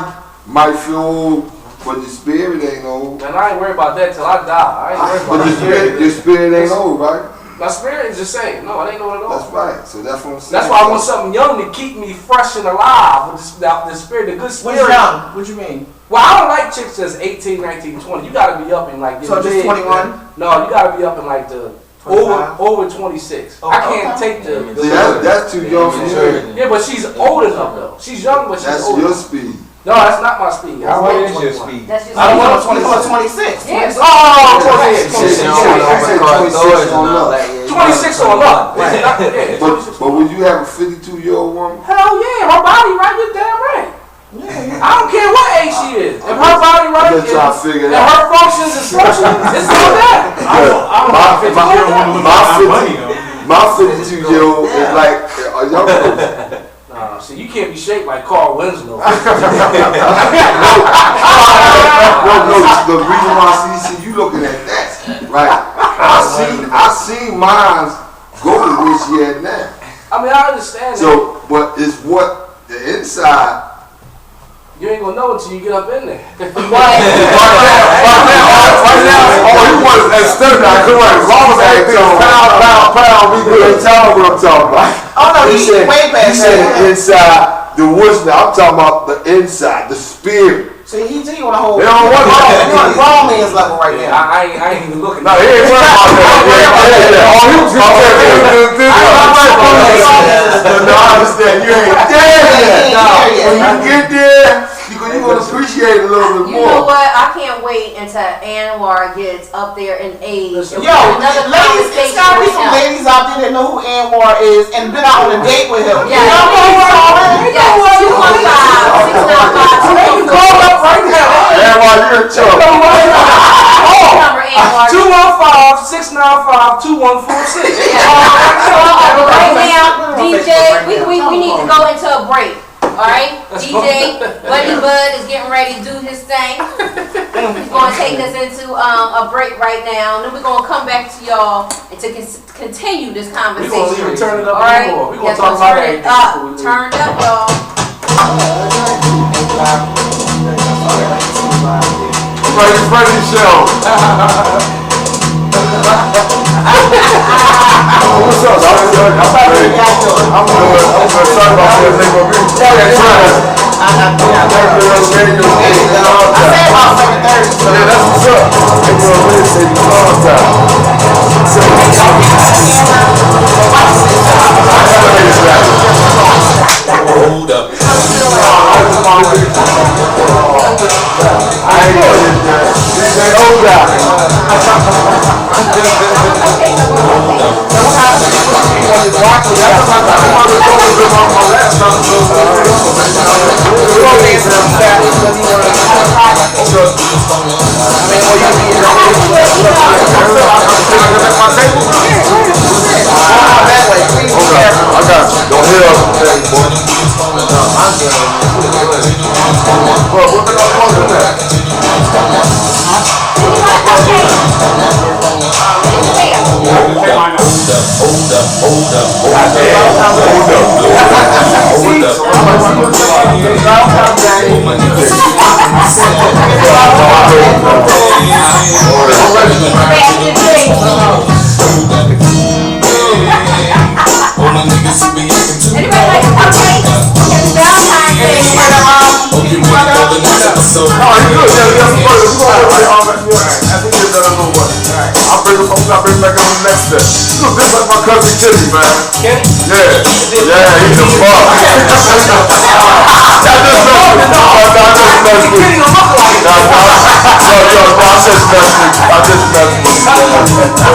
might feel old, but your spirit ain't old. Man, I ain't worried about that till I die. I ain't worried But about your spirit ain't old, right? My spirit is the same. No, it ain't old at all. That's right. So that's what I'm saying. That's why I want something young to keep me fresh and alive with the spirit, the good What's spirit. young? What you mean? Well, I don't like chicks that's 18, 19, 20. You gotta be up in like So just big. 21? No, you gotta be up in like the 25? over 26. Oh, I can't okay. take the See, that's too young for me. yeah, but she's old enough though. She's young, but she's That's old. your speed. No, that's not my speed. How That's much is your 21. speed? That's just I don't want 26. 26. Yes. Oh, 26. Shit, 26. you don't I said open car 26 doors and on all up. that. Yeah, 26 or up. Yeah, But would you have a 52-year-old woman? hell yeah, her body right, you're damn right. I don't care what age she is. If her body right, I'm just trying to figure it and out. her functions is functioning, it's all that. My 52-year-old is like a young person. See, you can't be shaped like Carl Winslow. No, the reason why I see you looking at that, right? I seen mine go to where she at now. I mean, I understand that. So, but it's what the inside. You ain't gonna know until you get up in there. Right now, all you want is that stuff now. Correct. As long as everything is pound, we good. Tell me what I'm talking about. Oh no, He he's said, way back he said there. inside the woods. Now I'm talking about the inside, the spirit. See, he on a whole. They don't want He on a grown man's level right Yeah, now. I ain't even looking. No, he ain't worried about that. All he was going to No, I understand. You ain't there yet. Yeah. When you get there, you're going to appreciate it a little bit You know more. what? I can't wait until Anwar gets up there in age. And we Yo, have another ladies, conversation it's gotta be with some him. ladies out there that know who Anwar is and been out on a date with him. Yeah. You know who he's calling? Yes, 215-695-214. Call up right now. And while you're in charge. Number Anwar. 215-695-2146. Right now, DJ, we need to go into a break. Alright? DJ Buddy Bud is getting ready to do his thing. He's going to take us into a break right now. And then we're going to come back to y'all and to continue this We're conversation. gonna even turn it up Alright? more. We're gonna Yes, talk we'll about turn everything it up. before we leave. Turned up, y'all. Freddie show. What's up, dog? I'm good. Sorry about that. said about 7:30. Yeah, that's what's up. They were already saying the long time. Hold up. I ain't know this. Hold up. I got you. Don't hit up. Well, what the hell is that? Anybody like cupcakes? Happy Valentine's Day. I bring back on the next step. You look just like my cousin Kenny, man. Kenny? Yeah, he's a fuck. I just messed with him. I just messed with him.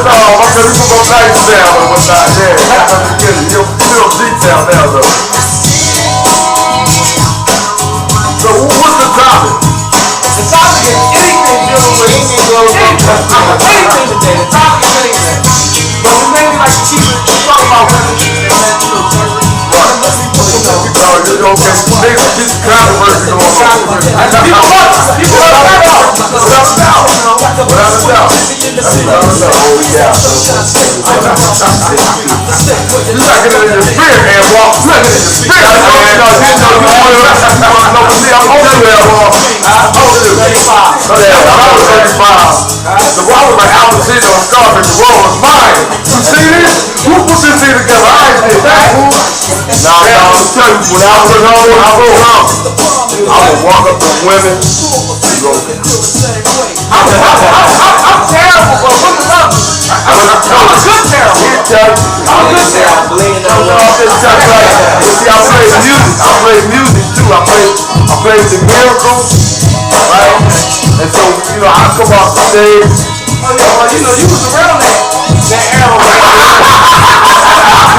No, my cousin, we go back to down and whatnot. Yeah, cousin Kenny. You're detail now, though. So, what's the topic? The topic is anything dealing with anything today. The topic is anything. But we mainly like to keep it talk about women and men too. Okay, niggas keep controversy going on. People love us. People love us. Without a doubt. Without a doubt. Oh, yeah. You like it in your spirit, man, walk. You like it in your spirit. I'm older than I'm 35. The wall was like Al Pacino and Scarface. The wall was mine. You see this? Who put this thing together? I ain't did that. No, I'm telling you, when I was around, I would walk up to women and go, I'm terrible, but look at us. I'm a good terrible. I'm a good terrible. See, I play music too. I play the Miracles, right? And so, I come off the stage. Oh yeah, well, you was around that era. I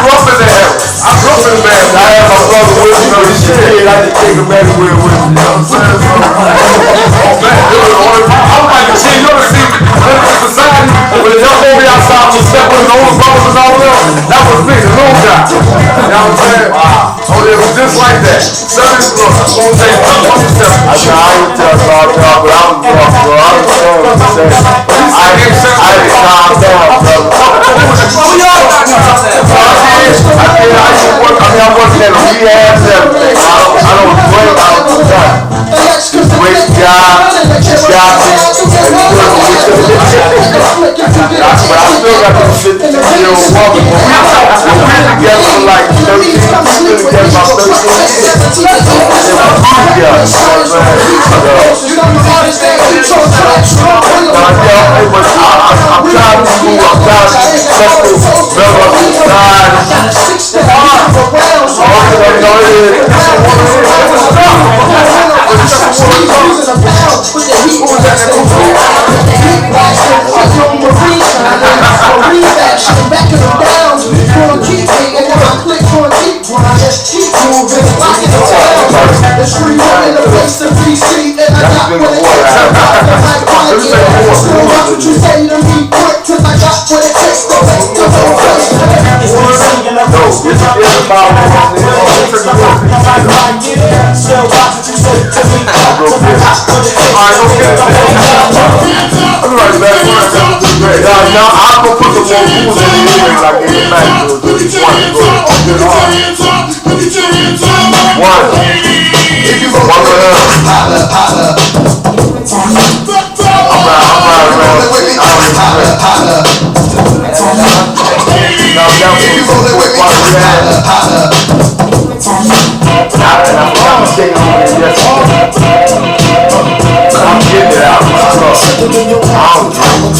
grew up in that era. I grew up in the band. I had my brother with me. He's a kid. I just take him back with me. You know what I'm saying? Oh man, I'm like a kid. You ever see Living Society? When the young boy outside was stepping with the older brothers and all that? That was me, the little guy. You know what I'm saying? Oh, it was just like that. Sunday school. I'm going to take I ain't tell y'all, but I was drunk, bro. I was drunk. I didn't calm down, brother. I'm working at a rehab center. I don't drink, I don't do that. Great job, got me, but I still got this 50-year-old woman. We've been together for like 13, we've been together about 13 years. And then we grew together, you know what I'm saying? I'm trying to be cool, I'm trying to be respectful, never up to I'm gonna put some more fools in here when I get it back. One. If you go one I'm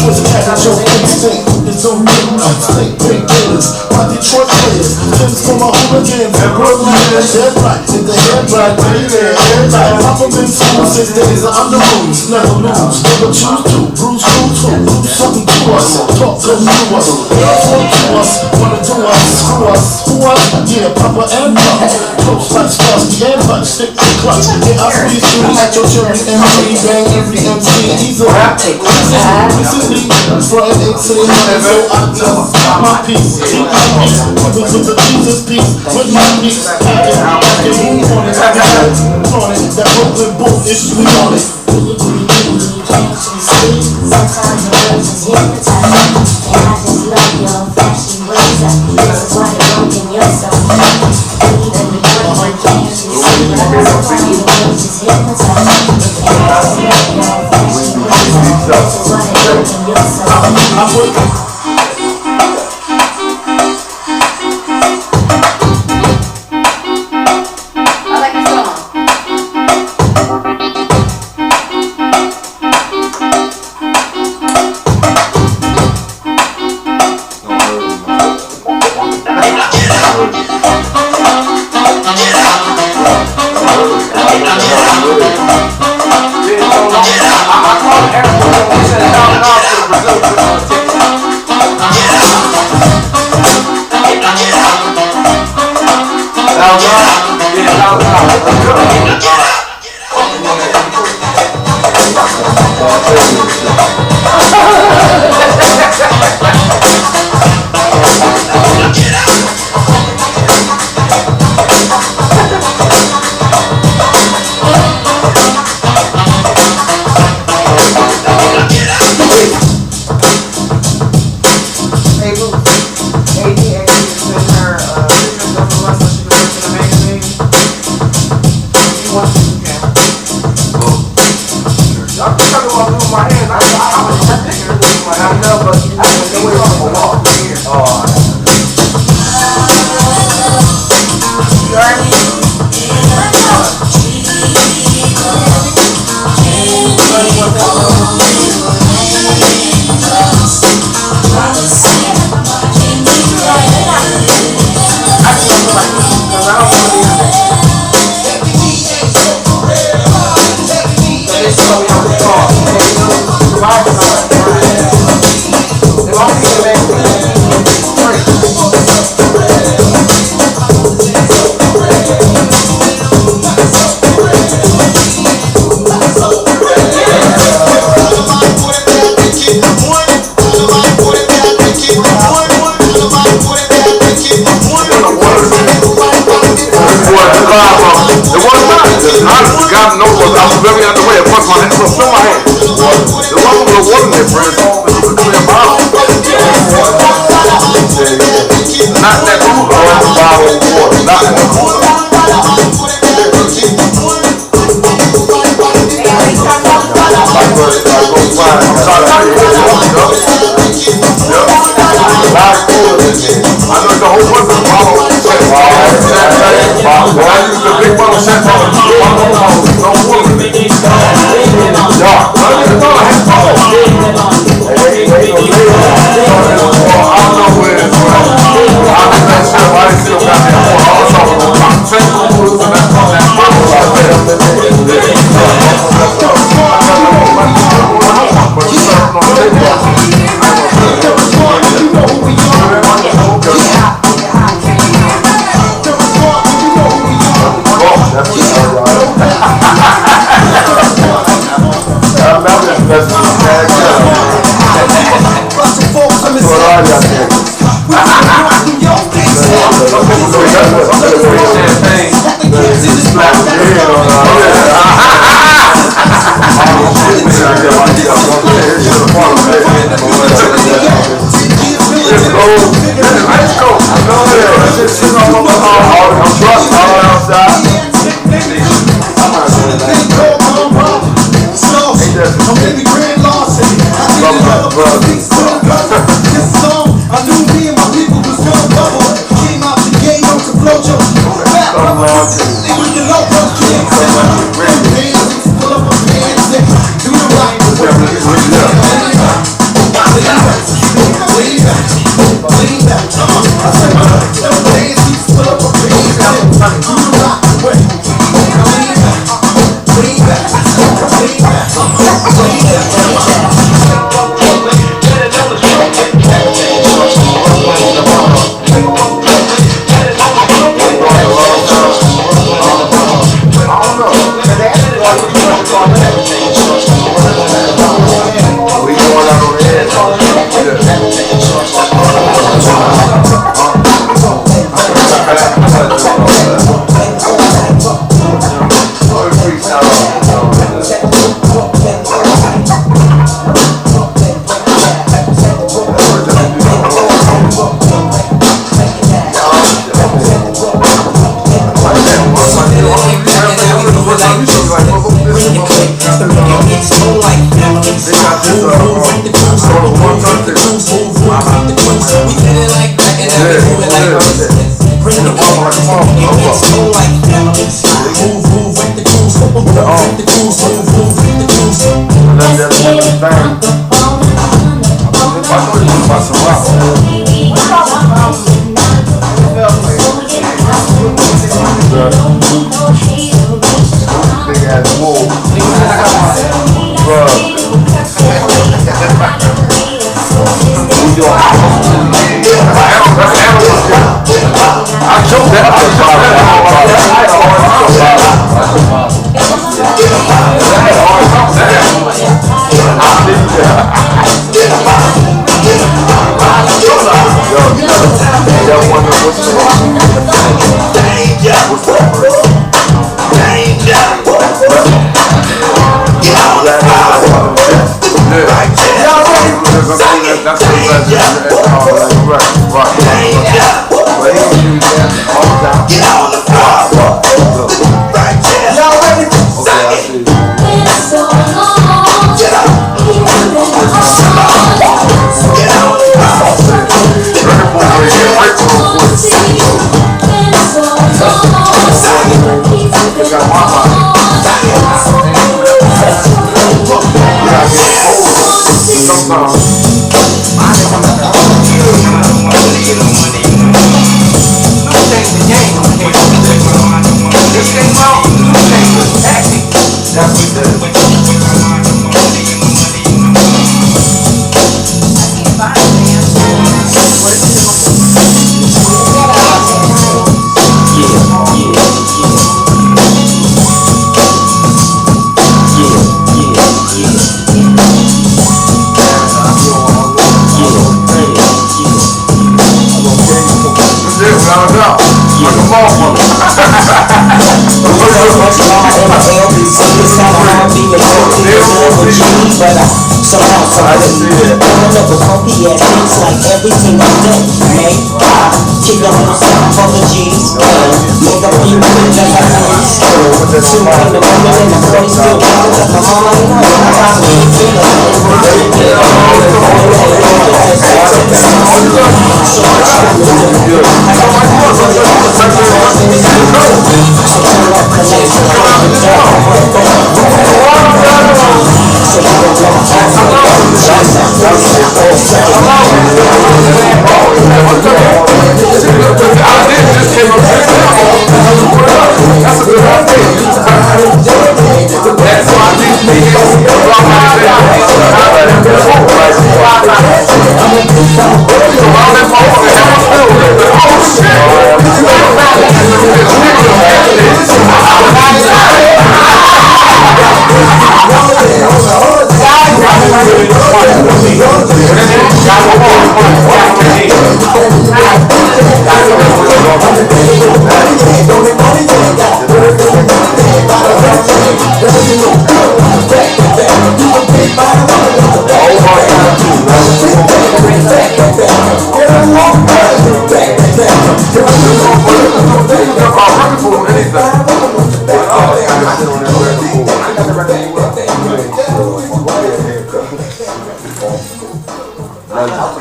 Twist package your instinct. It's on state big killers. My Detroit players. Tims for my hooligans. And Brooklyn is dead right. Hit the head right. Baby, head right. Papa been school 6 days. I'm the rules. Never lose. Never choose to. Bruce crew too. Do something to us. Talk to us. Girls want to us. Wanna do us. Screw us. Who us? Yeah, Papa and Papa. Close like Starsky and Hutch. Stick to clutch. Yeah, I squeeze through like your cherry MC. Bang every MC. He's a rap tape. Recently, frontin' 18 months. So I just got my piece. Keep my piece. With the Jesus piece. With my piece. I can move on it. On it. That Brooklyn boat is we on it. Sometimes the words is hypnotized, and I just love your flashy ways. This is why you're broken yourself. Even the boy can't see. Sometimes the words is hypnotized, and I just love your flashy ways. This is why you're broken yourself.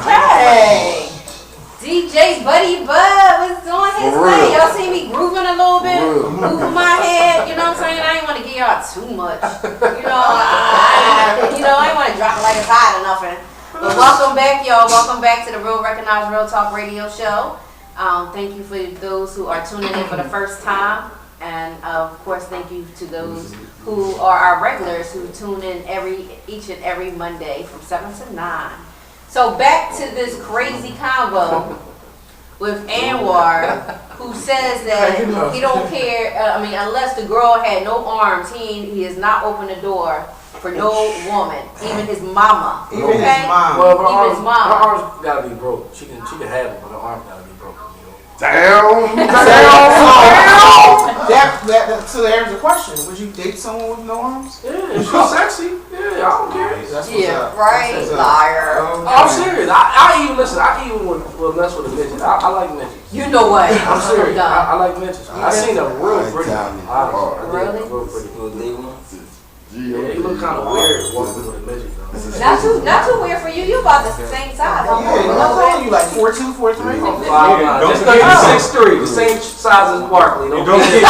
Hey, DJ Buddy Bud was doing his thing. Y'all see me grooving a little bit, moving my head. You know what I'm saying? I ain't want to give y'all too much. I ain't want to drop it like it's hot or nothing. But welcome back, y'all. Welcome back to the Real Recognize Real Talk Radio Show. Thank you for those who are tuning in for the first time. And of course, thank you to those who are our regulars who tune in each and every Monday from 7 to 9. So back to this crazy combo with Anwar, who says that he don't care. Unless the girl had no arms, he has not opened the door for no woman, even his mama. Even his mom. Well, her Even his arms, mom. her arms gotta be broke. She can have it, but her arms gotta be broke. Damn. That so there's a question. Would you date someone with no arms? Yeah, she's sexy. Yeah, I don't care. That's what's Yeah, up. right, That's what's up. liar. Oh, I'm serious. I even listen. I even will mess with a midget. I like midgets. You know what? I'm serious. Done. I like midgets. I seen a real pretty. Really? Real pretty. Yeah, he look kind of weird walking with a midget though. Not too weird for you. You about the same size. Yeah, I'm telling you, like 4'2", 4'3". I'm 5'9". Just because you're 6'3", the same size as Barkley. Don't Don't get forget,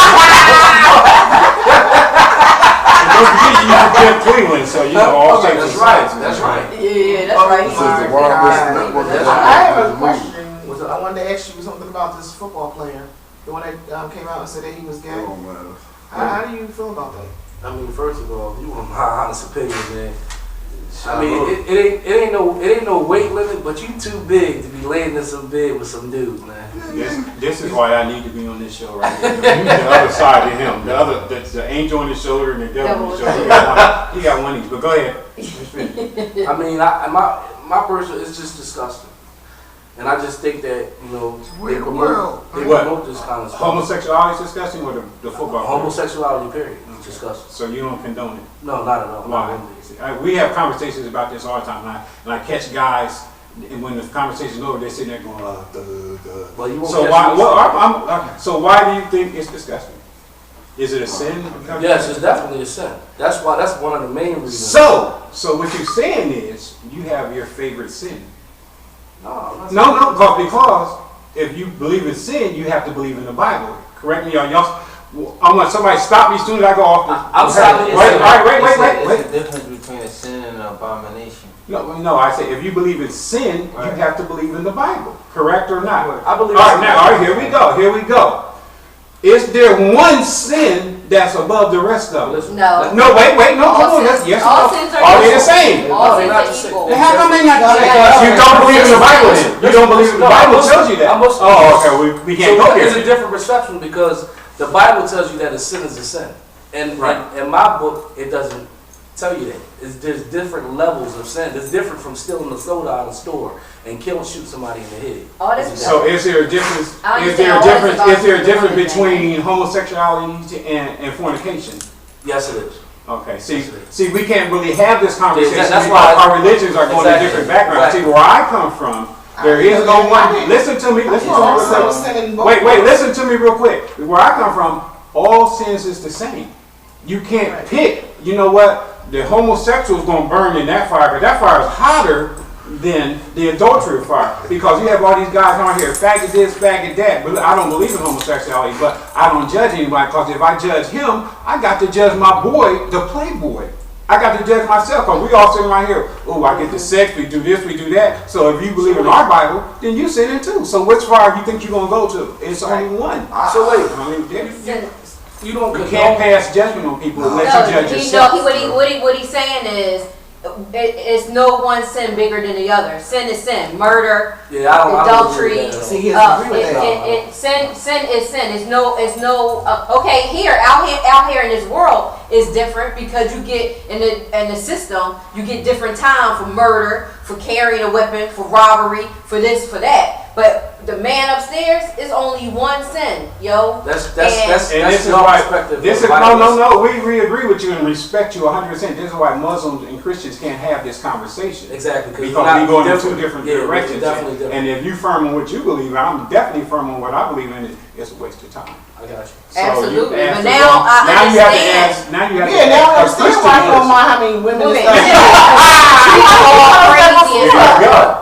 you from Cleveland, so you know all Okay, types that's of right. sizes. That's right. Yeah, that's right. This is the Wireless Network. I have a question. I wanted to ask you something about this football player, the one that came out and said that he was gay. Oh, man. How do you feel about that? I mean, first of all, you want my honest opinion, man. I mean, it ain't no weight limit, but you too big to be laying in some bed with some dude, man. This is why I need to be on this show right here. You the other side of him. The angel on his shoulder and the devil on his shoulder. He got one of these. But go ahead. I mean, my personal, it's just disgusting. And I just think that, they promote this kind of stuff. Homosexuality is disgusting, or the football? Homosexuality, period. It's disgusting. So you don't condone it? No, not at all. Why? We have conversations about this all the time, and I catch guys, and when the conversation's over, they're sitting there going, Well, you won't So catch me. so why do you think it's disgusting? Is it a sin? Yes, it's definitely a sin. That's one of the main reasons. So what you're saying is you have your favorite sin. No, I'm not saying No, because if you believe in sin, you have to believe in the Bible. Correct me, y'all. I want somebody to stop me as soon as I go off. I'm sorry. Wait. There's a difference between a sin and an abomination. No, I say if you believe in sin, you have to believe in the Bible. Correct or not? I believe. All right, here we go. Is there one sin that's above the rest of them? No. No, wait, no, come on. Yes, all sins are they the equal. same? All sins are equal. Then how come they not the same? You don't believe in the Bible then. You don't believe in the Bible tells you that. Okay, we can't go here. It's a different reception because the Bible tells you that a sin is a sin. And in my book, it doesn't tell you that. There's different levels of sin. It's different from stealing a soda out of the store and shoot somebody in the head. So is there a difference? Is there a difference between homosexuality and fornication? Yes, it is. Okay. See, we can't really have this conversation that's because why our religions are going to different backgrounds. See, where I come from, there is no one. Listen to me. Wait. Listen to me real quick. Where I come from, all sins is the same. You can't pick. You know what? The homosexual is going to burn in that fire, because that fire is hotter than the adultery fire. Because you have all these guys on here, faggot this, faggot that. But I don't believe in homosexuality, but I don't judge anybody, because if I judge him, I got to judge my boy, the playboy. I got to judge myself, because we all sitting right here, oh, I get the sex, we do this, we do that. So if you believe in our Bible, then you sin it too. So which fire you think you're going to go to? It's only one. So wait, you can't pass judgment on people unless you judge yourself. What he's saying is, it's no one sin bigger than the other. Sin is sin. Murder, adultery. Sin is sin. It's no. Okay, out here in this world is different because you get in the system. You get different time for murder, for carrying a weapon, for robbery, for this, for that. But the man upstairs is only one sin, yo. That's your perspective. No. We agree with you and respect you 100%. This is why Muslims and Christians can't have this conversation. Exactly. Because we go in two different directions. And if you firm on what you believe, I'm definitely firm on what I believe in. It's a waste of time. I got you. So absolutely. But now I you have to ask. Now you have to ask. Now I understand why you don't mind how many women and stuff.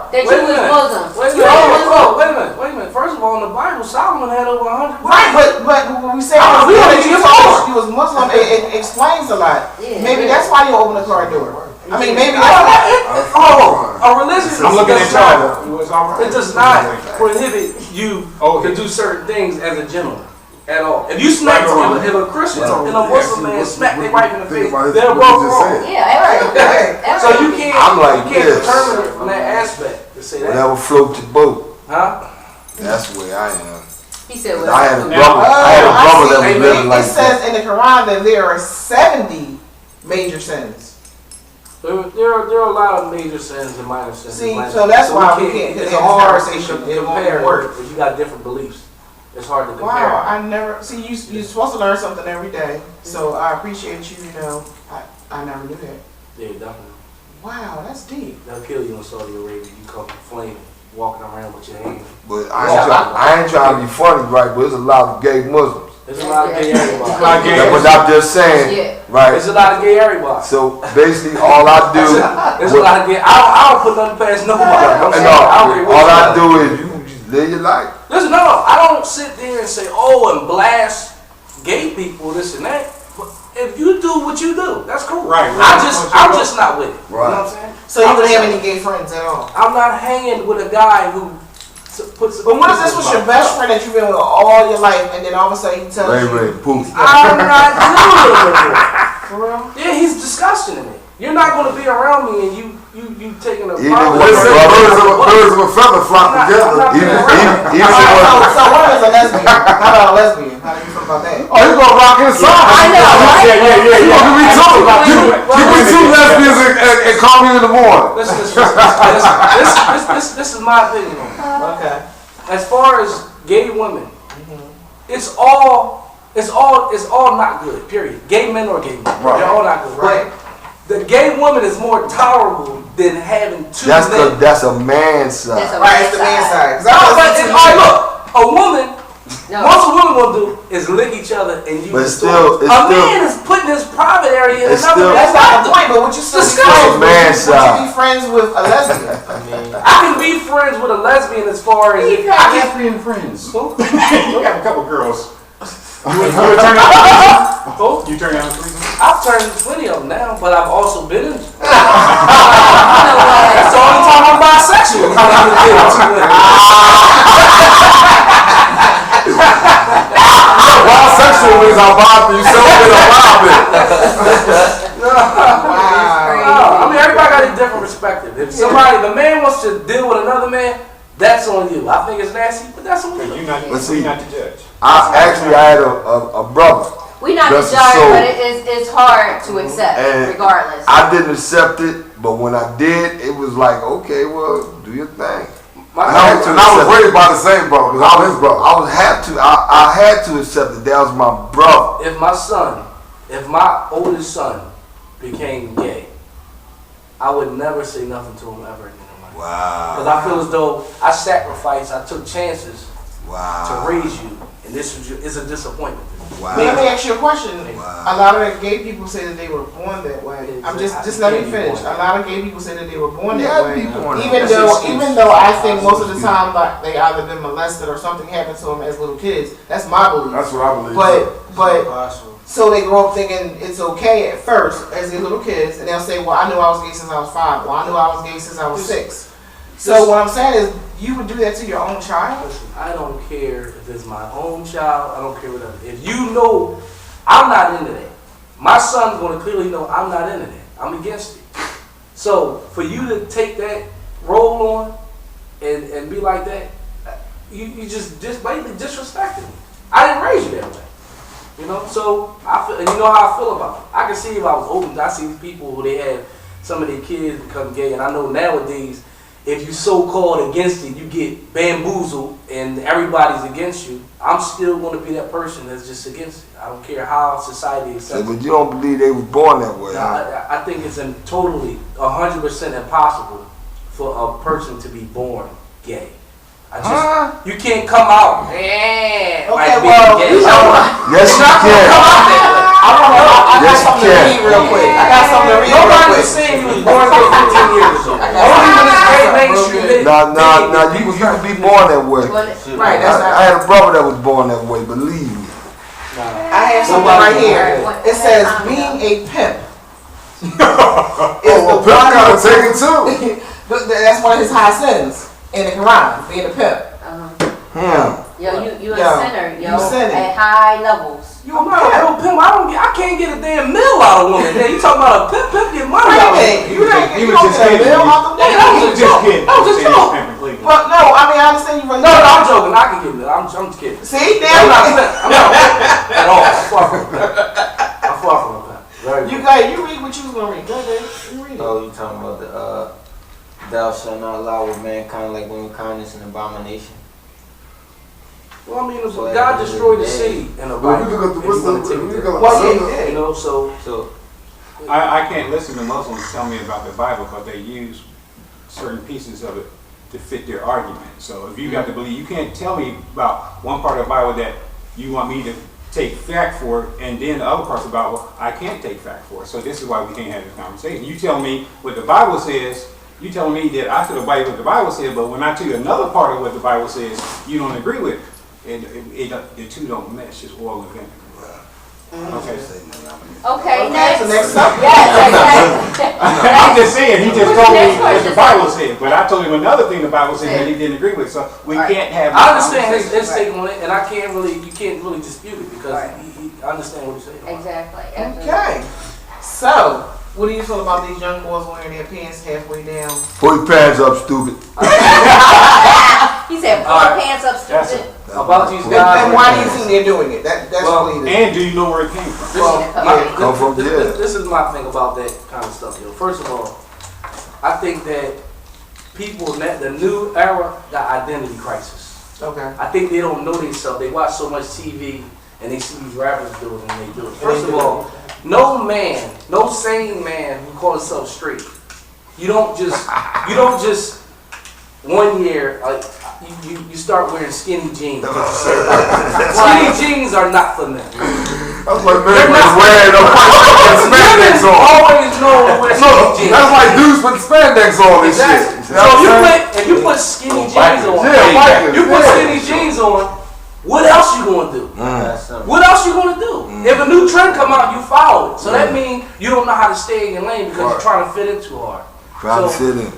That you was Muslim. Wait a minute. First of all, in the Bible, Solomon had over 100. Right, but when we say you was Muslim, it explains a lot. Yeah. Maybe that's why you open the car door. I mean, maybe that's a religion. I'm looking at y'all. It does not prohibit you to do certain things as a gentleman. At all. If you smack if a Christian and a Muslim man smack their wife in the face, they're both wrong. Yeah, So you can't determine it from that aspect to say that. Whatever float your boat. Huh? That's the way I am. He said, I had a brother that was living like that. It says in the Quran that there are 70 major sins. There are a lot of major sins and minor sins. See, so that's why we can't. It's hard to compare because you got different beliefs. It's hard to compare. Wow, I never see you. You're supposed to learn something every day, so I appreciate you. I never knew that. Yeah, definitely. Wow, that's deep. They'll kill you in Saudi Arabia. You come flaming, walking around with your hand. But I ain't trying to be funny, right? But there's a lot of gay Muslims. There's a lot of gay everybody. But I'm just saying, right? There's a lot of gay everybody. So basically, all I do. There's a lot of gay. I don't put nothing past nobody. All I do is you just live your life. Listen, no, I don't sit there and say, and blast gay people, this and that. But if you do what you do, that's cool. Right. I'm just not with it. Right. You know what I'm saying? So you don't have any gay friends at all? I'm not hanging with a guy who puts. But what if this was your best friend that you've been with all your life, and then all of a sudden he tells you? Ray, poof. I'm not doing it with him. For real? Yeah, he's disgusting to me. You're not going to be around me and you taking a Even problem. with birds of a feather flock together. So what is a lesbian? How about a lesbian? How do you feel about that? Oh, you gonna rock inside? I know, right? You gonna be two lesbians and call me in the morning. Listen. This is my opinion on it. Okay. As far as gay women, it's all not good. Period. Gay men or gay women, they're all not good. Right. The gay woman is more tolerable than having two That's men. that's a man's side. That's a Right, it's the man's side. 'Cause I No, was but listening to all right, you. look, a woman. No. Most a woman gonna do is lick each other and use But the still, toilet. it's A still- man is putting his private area in It's another still- That's man's not the bathroom. point, but would you still be Disgusting. friends? It's man's Would you side. be friends with a lesbian? I can be friends with a lesbian as far as You I got can. lesbian friends. Who? You got a couple girls. Who? You turn down the I've turned plenty of them now, but I've also been in. You know what? That's the only time I'm bisexual. Bisexual means I bother you so bit or wild bit. I mean, everybody got a different perspective. If the man wants to deal with another man, that's on you. I think it's nasty, but that's on you. You're not to judge. I had a brother. We not That's the the judge, soul. but it's hard to accept, And regardless. I didn't accept it, but when I did, it was like, okay, well, do your thing. I was raised by the same brother, because I'm his brother. I had to accept it. That was my brother. If my oldest son became gay, I would never say nothing to him ever again in my life. Wow. Because I feel as though I sacrificed, I took chances Wow. to raise you, and this is a disappointment. Wow. Let me ask you a question. Wow. A lot of the gay people say that they were born that way. I'm just let me finish. A lot of gay people say that they were born that way. Even though I think most of the time like they either been molested or something happened to them as little kids. That's my belief. That's what I believe. But so they grow up thinking it's okay at first as they're little kids, and they'll say, "Well, I knew I was gay since I was 5. Well, I knew I was gay since I was 6." So what I'm saying is, you would do that to your own child? Listen, I don't care if it's my own child. I don't care whatever. If you know I'm not into that, my son's going to clearly know I'm not into that. I'm against it. So for you to take that role on and be like that, you just basically disrespected me. I didn't raise you that way. You know, so I feel, and you know how I feel about it. I can see if I was open. I see people who they have some of their kids become gay, and I know nowadays, if you so-called against it, you get bamboozled and everybody's against you. I'm still going to be that person that's just against it. I don't care how society accepts But it. you don't believe they was born that way. I think it's totally 100% impossible for a person to be born gay. You can't come out Okay, like well, being gay. you know what? Yes, you can. I got Yes, something you to can. read real quick. I got something to read real Nobody quick. was saying you was born gay 15 years ago. Only when it's gay mainstream. No, you can be born that way. Right, that's not. I had a brother that was born that way, believe me. I have something right here. It says being a pimp. is Oh, Pimp gotta take it too. That's one of his high sins in the Quran, being a pimp. Yo, you a Yo, sinner, yo, you sinning. at high levels. I'm not a real pimp. I can't get a damn meal out of woman. Then you talking about a pimp get money out of Hey, it. you ain't He you was don't just get a kidding. bill off the Yeah, that was a joke. That was a joke. But no, I mean I understand you. No, I'm joking. I can get meal. I'm just kidding. See, I'm not a now pimp. I'm not a pimp at all. I'm far from a pimp. I'm far from a pimp. Very you good. you read what you was gonna read. Go ahead, you read it. Oh, you talking about the thou shalt not lie with mankind like women kindness and abomination. Well, I mean, God destroyed the city in the But Bible. you look at the what's And the he wanna take it you there. Well, got yeah, You know, so So I can't listen to Muslims tell me about the Bible because they use certain pieces of it to fit their argument. So if you got to believe, you can't tell me about one part of the Bible that you want me to take fact for, and then the other parts of the Bible I can't take fact for. So this is why we can't have this conversation. You tell me what the Bible says. You tell me that I should obey what the Bible says, but when I tell you another part of what the Bible says, you don't agree with it. The two don't mesh. It's oil and vinegar. Okay. Okay, next. The next subject. Yes, I'm just saying, he just What's told the me next what the question? Bible said, but I told him another thing the Bible said that he didn't agree with, so we can't have. I understand this his take on it, and you can't really dispute it because Right. I understand what he's saying. exactly. Okay, so What do you feel about these young boys wearing their pants halfway down? Pull your pants up, stupid. He said, pull your pants up, stupid. About these guys. And why do you think they're doing it? That's really the. And do you know where it came from? Come from jail. This is my thing about that kind of stuff, yo. First of all, I think that people in the new era got identity crisis. Okay. I think they don't know themselves. They watch so much TV and they see these rappers do it and they do it. First of all, no sane man who calls himself straight. You don't just 1 year you start wearing skinny jeans. Skinny jeans are not for men. That's like men wearing spandex on. Always know to wear skinny jeans. That's like dudes put spandex on and shit. So if you put skinny jeans on, skinny jeans on, what else you gonna do? What else you gonna do? If a new trend come out, you follow it. So that means you don't know how to stay in your lane because you're trying to fit in too hard. Trying to fit in.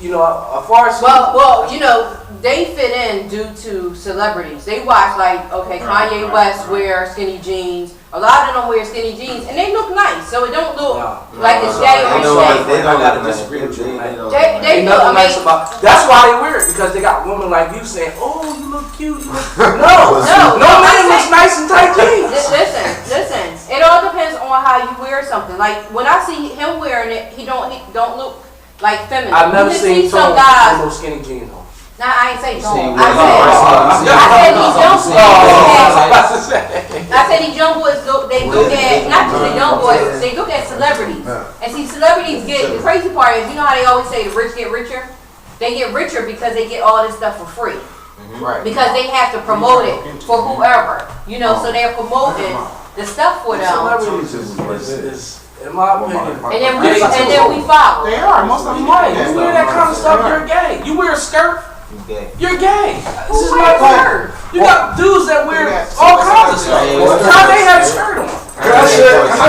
You know, as far as well, you know, they fit in due to celebrities. They watch Kanye West wear skinny jeans. A lot of them wear skinny jeans, and they look nice. So it don't look like it's gay or anything. I gotta disagree with you. They Ain't look nothing nice amazing. about. That's why they wear it because they got women like you saying, "Oh, you look cute." No man looks nice in tight jeans. Listen. It all depends on how you wear something. Like when I see him wearing it, he don't look like feminine. I've never You can seen see some Tone guys. with no skinny jeans on. Nah, I ain't say Tone. I I said these young boys they look at not just the young boys, they look at celebrities. And see, celebrities get the crazy part is, you know how they always say the rich get richer? They get richer because they get all this stuff for free. Right. Because they have to promote it for whoever. You know, so they're promoting the stuff for them. Celebrities is in my opinion. And then we follow. They are. Most of them Right, are. you wear that kind of stuff, you're gay. You wear a skirt, you're gay. This is wears my a point. You got dudes that wear all kinds of stuff. How they have a skirt on? Can I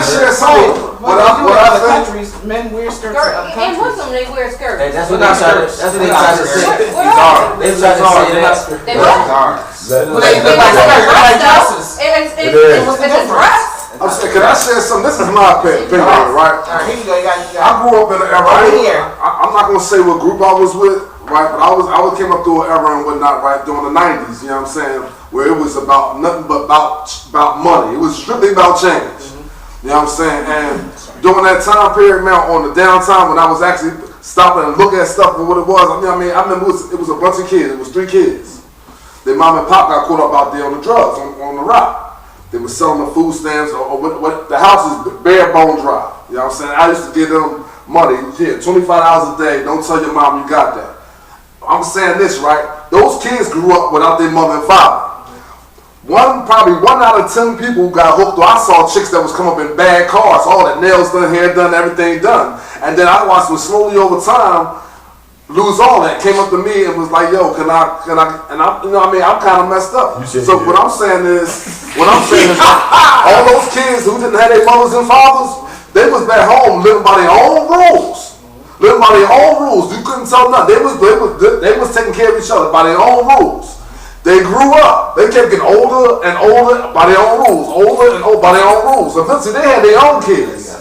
share something? What I other think? countries, men wear skirts in other In countries. Muslim, they wear skirts. That's what they try to say. What They are try to say that. they what? They look like dresses. It's a dress. I'm saying, can I share something? This is my opinion, right? Alright, here you go. You got. I grew up in an era. Right here. I'm not gonna say what group I was with, right? But I came up through an era and whatnot, right, during the '90s. You know what I'm saying? Where it was about nothing but about money. It was strictly about change. You know what I'm saying? And during that time period, man, on the downtime when I was actually stopping and looking at stuff for what it was, I remember it was a bunch of kids. It was 3 kids. Their mom and pop got caught up out there on the drugs, on the rock. They were selling the food stamps or what the house is bare bone dry. You know what I'm saying? I used to give them money, here, $25 a day. Don't tell your mom you got that. I'm saying this, right? Those kids grew up without their mother and father. Probably one out of 10 people got hooked. I saw chicks that was come up in bad cars, all that nails done, hair done, everything done. And then I watched them slowly over time lose all that. Came up to me and was like, "Yo, can I?" And I, you know, what I mean, I'm kind of messed up. So what I'm saying is, all those kids who didn't have their mothers and fathers, they was back home living by their own rules. You couldn't tell nothing. They was taking care of each other by their own rules. They grew up. They kept getting older and older by their own rules. Eventually, they had their own kids.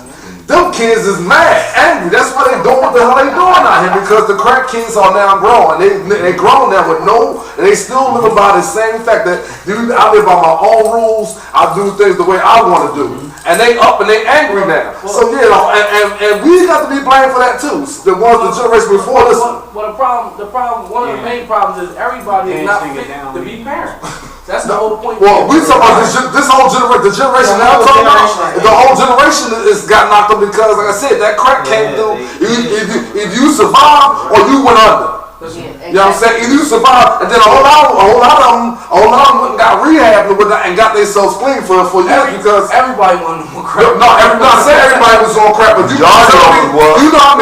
Them kids is mad, angry. That's why they doing what the hell they doing out here, because the crack kids are now grown. They grown now with and they still living by the same fact that, dude, I live by my own rules. I do things the way I want to do. And they up and they angry now. So and we got to be blamed for that too. The generation before this. Well, one of the main problems is everybody is not fit to be parents. That's the whole point. Well, we talking about this whole generation. The generation that I'm talking about, the whole generation is got knocked up because, like I said, that crack came through. If you survived or you went under. You know what I'm saying? Either you survived, and then a whole lot of them went and got rehab and got themselves clean for years because everybody wanted on crack. No, I'm not saying everybody was on crack, but do you know how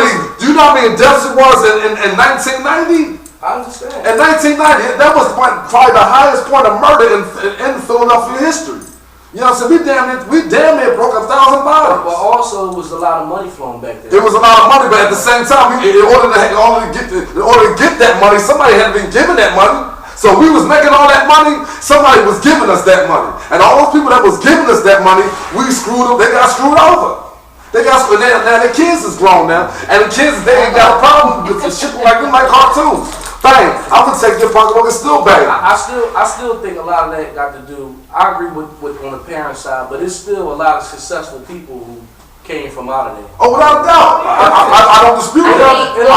many deaths it was in 1990? I understand. In 1990, that was probably the highest point of murder in Philadelphia history. You know what I'm saying? We damn near broke 1,000 bodies. But also, it was a lot of money flowing back there. It was a lot of money, but at the same time, in order to get that money, somebody had been giving that money. So we was making all that money, somebody was giving us that money. And all those people that was giving us that money, we screwed them, they got screwed over. They got some, now the kids is grown now, and the kids, they ain't got a problem with the shit like them, like cartoons. Bang, I'm gonna take your pocketbook and still bang. I still think a lot of that got to do. I agree with on the parent side, but it's still a lot of successful people who came from out of there. Oh, without a doubt. I don't dispute that. I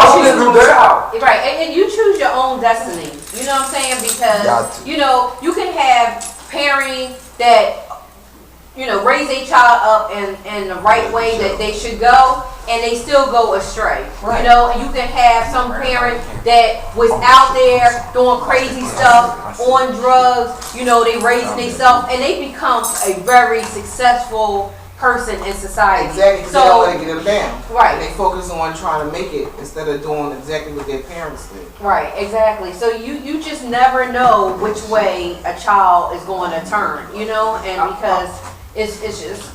don't dispute that. Right, and you choose your own destiny. You know what I'm saying? Because, you know, you can have parenting that, you know, raise a child up in the right way that they should go, and they still go astray. Right. You know, and you can have some parent that was out there doing crazy stuff, on drugs, you know, they raising themselves, and they become a very successful person in society. Exactly, because they don't want to get them down. Right. They focus on trying to make it instead of doing exactly what their parents did. Right, exactly. So you just never know which way a child is going to turn, you know, and because it's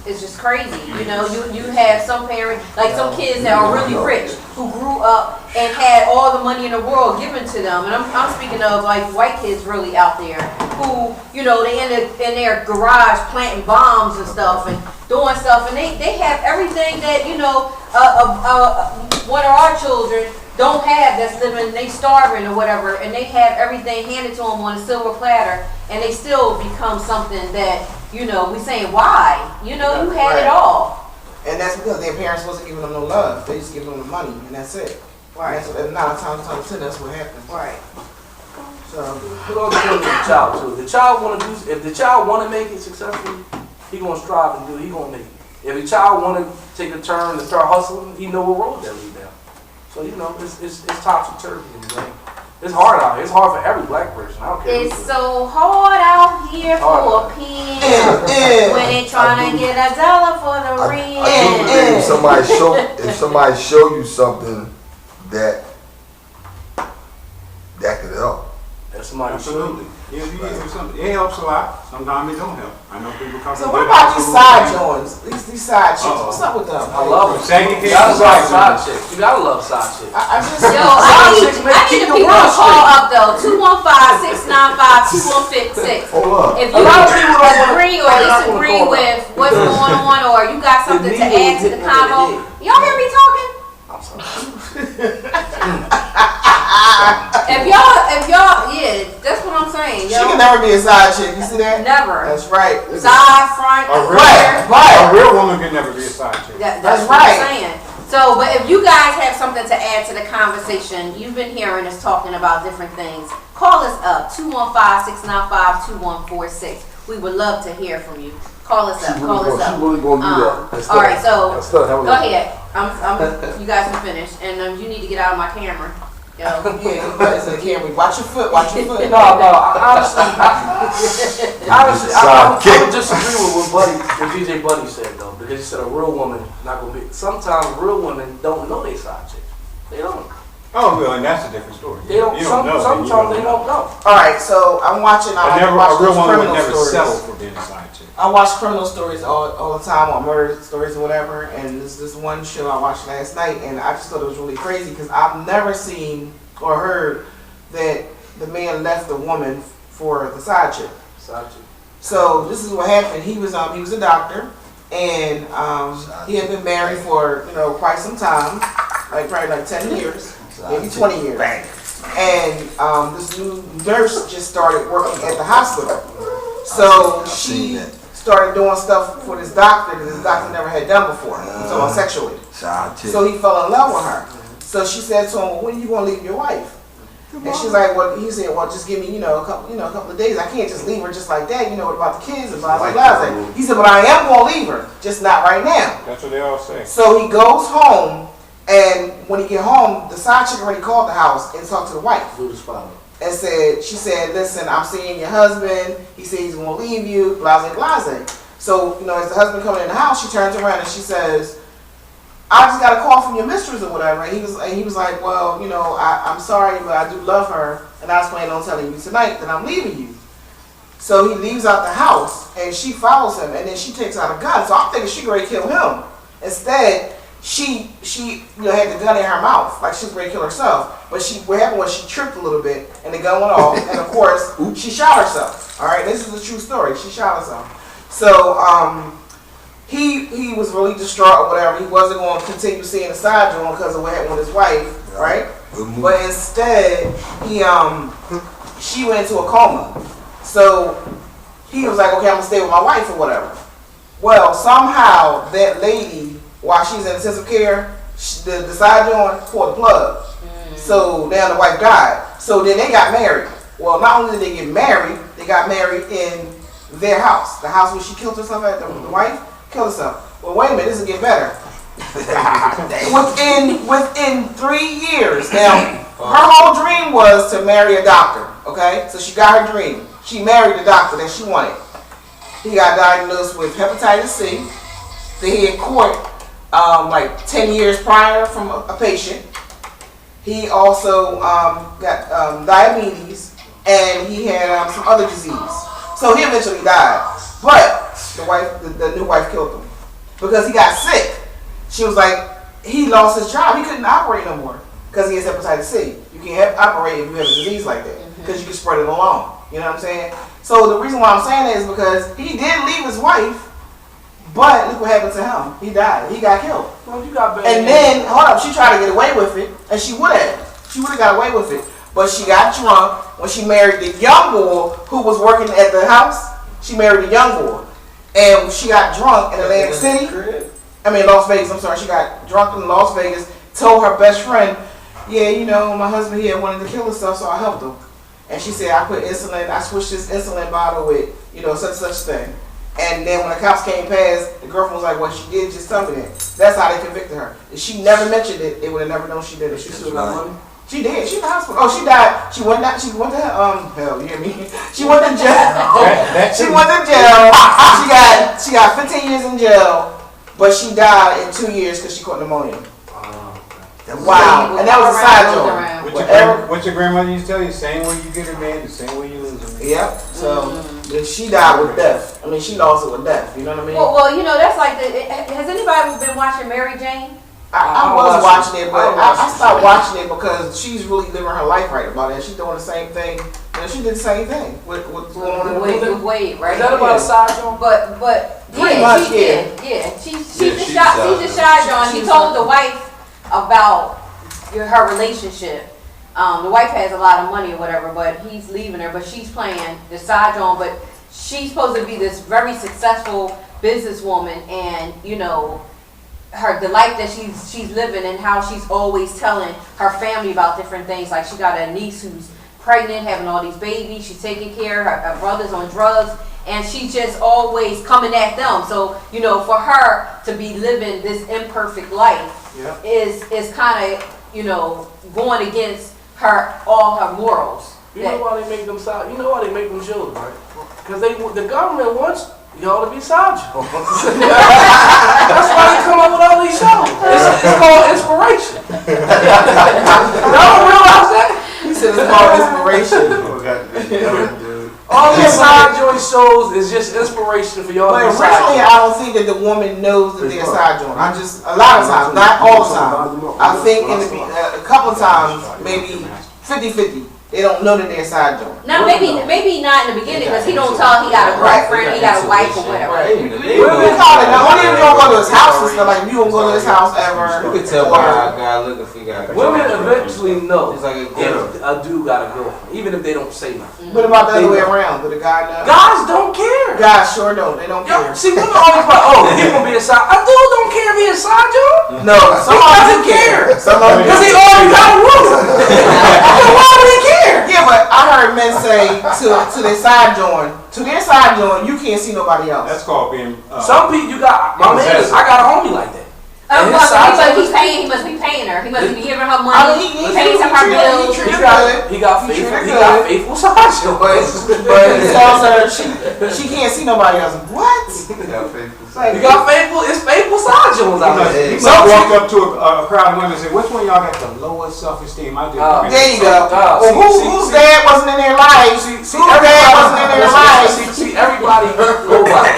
just crazy, you know. You have some parents, like some kids that are really rich who grew up and had all the money in the world given to them, and I'm speaking of like white kids really out there who, you know, they in their garage planting bombs and stuff and doing stuff, and they have everything that, you know, one of our children don't have, that's living, they starving or whatever, and they have everything handed to them on a silver platter, and they still become something that, you know, we saying, why? You know, you had it all. And that's because their parents wasn't giving them no love. They just giving them the money, and that's it. Right. And 9 times out of 10, that's what happens. Right. So, It all depends on the child too. If the child want to make it successfully, he gonna strive and do it. He gonna make it. If the child want to take a turn and start hustling, he know what road that lead down. So you know, it's topsy-turvy in the game. It's hard out here. It's hard for every black person. I don't care. It's so hard out here for a pin when they trying to get $1 for the rent. If somebody show you something that could help. That's somebody Absolutely. Yeah, if you get through something, it helps a lot. Sometimes it don't help. I know people come so from what good about these households. side joints? These side chicks? What's up with them? I love them. Saggy You case gotta is love like side chicks. You gotta love side chicks. I just Yo, I need the people to call up though. 215-695-2156. Hold up. If you agree or disagree with what's going on, or you got something to add to the convo, y'all hear me talking? I'm sorry. If y'all, yeah, that's what I'm saying. She can never be a side chick. You see that? Never. That's right. Side, front, Right. A real woman can never be a side chick. That's what I'm saying. So, but if you guys have something to add to the conversation, you've been hearing us talking about different things, call us up, 215-695-2146. We would love to hear from you. Call us up. She really gonna do that. All right, so go ahead. You guys can finish, and you need to get out of my camera. Yo. Yeah, it's in the camera. Watch your foot. Watch your foot. No. Honestly, I would disagree with what DJ Buddy said though, because he said a real woman not gonna be. Sometimes real women don't know they side chicks. They don't. Oh, well, and that's a different story. They don't. You don't know. Sometimes they don't know. All right, so I'm watching. A real woman would never settle stories. for being a side chick. I watch criminal stories all the time, on murder stories or whatever. And this one show I watched last night, and I just thought it was really crazy because I've never seen or heard that the man left the woman for the side chick. Side chick. So this is what happened. He was a doctor, and he had been married for quite some time, probably 10 years, maybe 20 years. And this new nurse just started working at the hospital. So she started doing stuff for this doctor that this doctor never had done before. So sexually. So he fell in love with her. So she said to him, "Well, when are you gonna leave your wife?" And she's like, "Well," he said, "Well, just give me, a couple of days. I can't just leave her just like that. What about the kids and blah blah blah." He said, "But I am gonna leave her, just not right now." That's what they all say. So he goes home, and when he get home, the side chick already called the house and talked to the wife. And she said, "Listen, I'm seeing your husband. He said he's gonna leave you, blah blah blah." So, as the husband coming in the house, she turns around and she says, "I just got a call from your mistress or whatever." And he was like, "Well, I'm sorry, but I do love her, and I was planning on telling you tonight that I'm leaving you." So he leaves out the house, and she follows him, and then she takes out a gun. So I'm thinking she ready to kill him. Instead, she had the gun in her mouth, like she was ready to kill herself. But what happened was she tripped a little bit, and the gun went off, and of course she shot herself. All right, this is a true story. She shot herself. So he was really distraught or whatever. He wasn't going to continue seeing the side joint because of what happened with his wife, right? But instead, she went into a coma. So he was like, okay, I'm gonna stay with my wife or whatever. Well, somehow that lady, while she's in intensive care, the side joint pulled the plug. So now the wife died. So then they got married. Well, not only did they get married, they got married in their house. The house where she killed herself at, the wife killed herself. Well, wait a minute, this will get better. within 3 years. Now, her whole dream was to marry a doctor, okay? So she got her dream. She married the doctor that she wanted. He got diagnosed with hepatitis C. They had court like 10 years prior from a patient. He also got diabetes, and he had some other disease. So he eventually died. But the new wife killed him because he got sick. She was like, he lost his job. He couldn't operate no more because he has hepatitis C. You can't operate if you have a disease like that because you can spread it along. You know what I'm saying? So the reason why I'm saying that is because he did leave his wife, but look what happened to him. He died. He got killed. Well, you got and then, hold up, she tried to get away with it, and she would have. She would have got away with it. But she got drunk when she married the young boy who was working at the house. She married the young boy. And she got drunk in Atlantic City. Las Vegas, I'm sorry. She got drunk in Las Vegas, told her best friend, yeah, you know, my husband here wanted to kill himself, so I helped him. And she said, I put insulin, I switched this insulin bottle with, such thing. And then when the cops came past, the girlfriend was like, well, she did just tell me that. That's how they convicted her. If she never mentioned it, they would have never known she did it. She still got money. She did. She's in the hospital. Oh, she died. She went to hell, you hear me? She went to jail. She went to jail. She got 15 years in jail, but she died in 2 years because she caught pneumonia. Wow. And that was a side joke. What your grandmother used to tell you, same way you get her man, the same way you lose her man. Yep. So she died with death. She lost it with death. You know what I mean? Well, that's like has anybody been watching Mary Jane? I was watching it, but I stopped watching it because she's really living her life right about it. She's doing the same thing. She did the same thing with what's going on with Wade, right? Is that about a side joint? But pretty much, yeah. She's a side joint. He told the wife about her relationship. The wife has a lot of money or whatever, but he's leaving her. But she's playing the side joint. But she's supposed to be this very successful businesswoman, and the life that she's living and how she's always telling her family about different things. Like she got a niece who's pregnant, having all these babies. She's taking care of her brother's on drugs, and she's just always coming at them. So for her to be living this imperfect life is kind of going against all her morals. You know why they make them side? You know why they make them shows, right? Because the government wants y'all to be side jokes. That's why they come up with all these shows. It's called inspiration. Y'all don't realize that? He said it's called inspiration. All these side joint shows is just inspiration for y'all. But originally, I don't think that the woman knows that they're side joint. A lot of times, not all the time. I think a couple of times, maybe 50-50. They don't know that they're side joint. Now maybe not in the beginning because he don't tell he got a girlfriend, he got a wife or whatever. We call it now. Only if you don't go to his house and stuff. Like if you don't go to his house ever. You can tell by how a guy look if he got a women eventually know it's like if a dude got a girlfriend, even if they don't say nothing. What about the other way around? Do the guy know? Guys don't care. Guys sure don't. They don't care. See, women always like, oh, he gonna be a side. A dude don't care if he a side joint. No, he doesn't care. Because he already got a woman. Why would he care? Yeah, but I heard men say to their side joint, you can't see nobody else. That's called being. Some people, you got my man. I got a homie like that. He must be paying her. He must be giving her money. He pays her bills. He got faithful side joints. But he tells her she can't see nobody else. What? You got faithful. It's faithful side joints out there. He might walk up to a crowd of women and say, "Which one of y'all got the lowest self-esteem?" I do. There you go. Whose dad wasn't in their life? Whose dad wasn't in their life? See, everybody go by.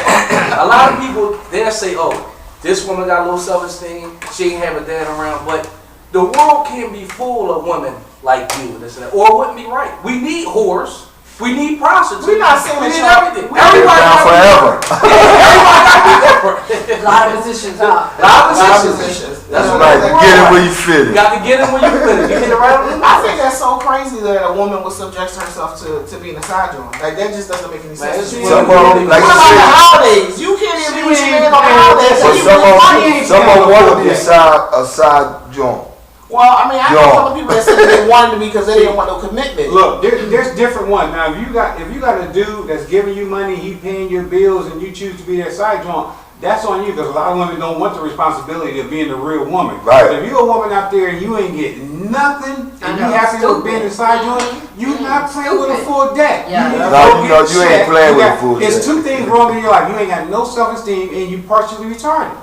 A lot of people they'll say, "Oh, this woman got low self-esteem. She ain't have a dad around." But the world can't be full of women like you, this and that, or it wouldn't be right. We need whores. We need prostitutes. We're not saying we need that everything. Everybody got forever. Everybody got to be different. A lot of positions, huh? Lot of Lot of positions. positions. That's right. You get it where you fit You it. got to get it when you fit it. You hit it right on the I nose. think that's so crazy that a woman would subject herself to being a side joint. Like that just doesn't make any Man, sense. it's to me. Some of them, like What you about the said, holidays? You can't even She be ain't man on the holidays. but You some really of funny. them want to be a side joint. Well, I mean, I know Yo. some of people that said that they wanted to be because they didn't want no commitment. Look, there's different ones. Now, if you got a dude that's giving you money, he paying your bills, and you choose to be that side joint, that's on you, because a lot of women don't want the responsibility of being the real woman. Right. But if you're a woman out there and you ain't getting nothing, I and know, you happy with stupid. being a side joint, you're not playing with a Stupid. full deck. Yeah. need to No, go you get know, you ain't checked. playing You with a got- full It's deck. two things wrong in your life. You ain't got no self-esteem, and you partially retarded.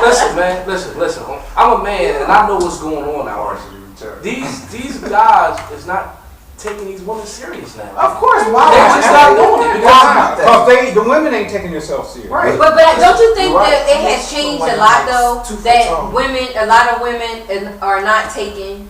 Listen, man. Listen. I'm a man, and I know what's going on out here. These guys is not taking these women serious now. Of course, why They would just you? not doing it because Because the women ain't taking themselves serious. Right. But don't you think You're right. that it has changed a lot though? Two foot That tall. a lot of women are not taking,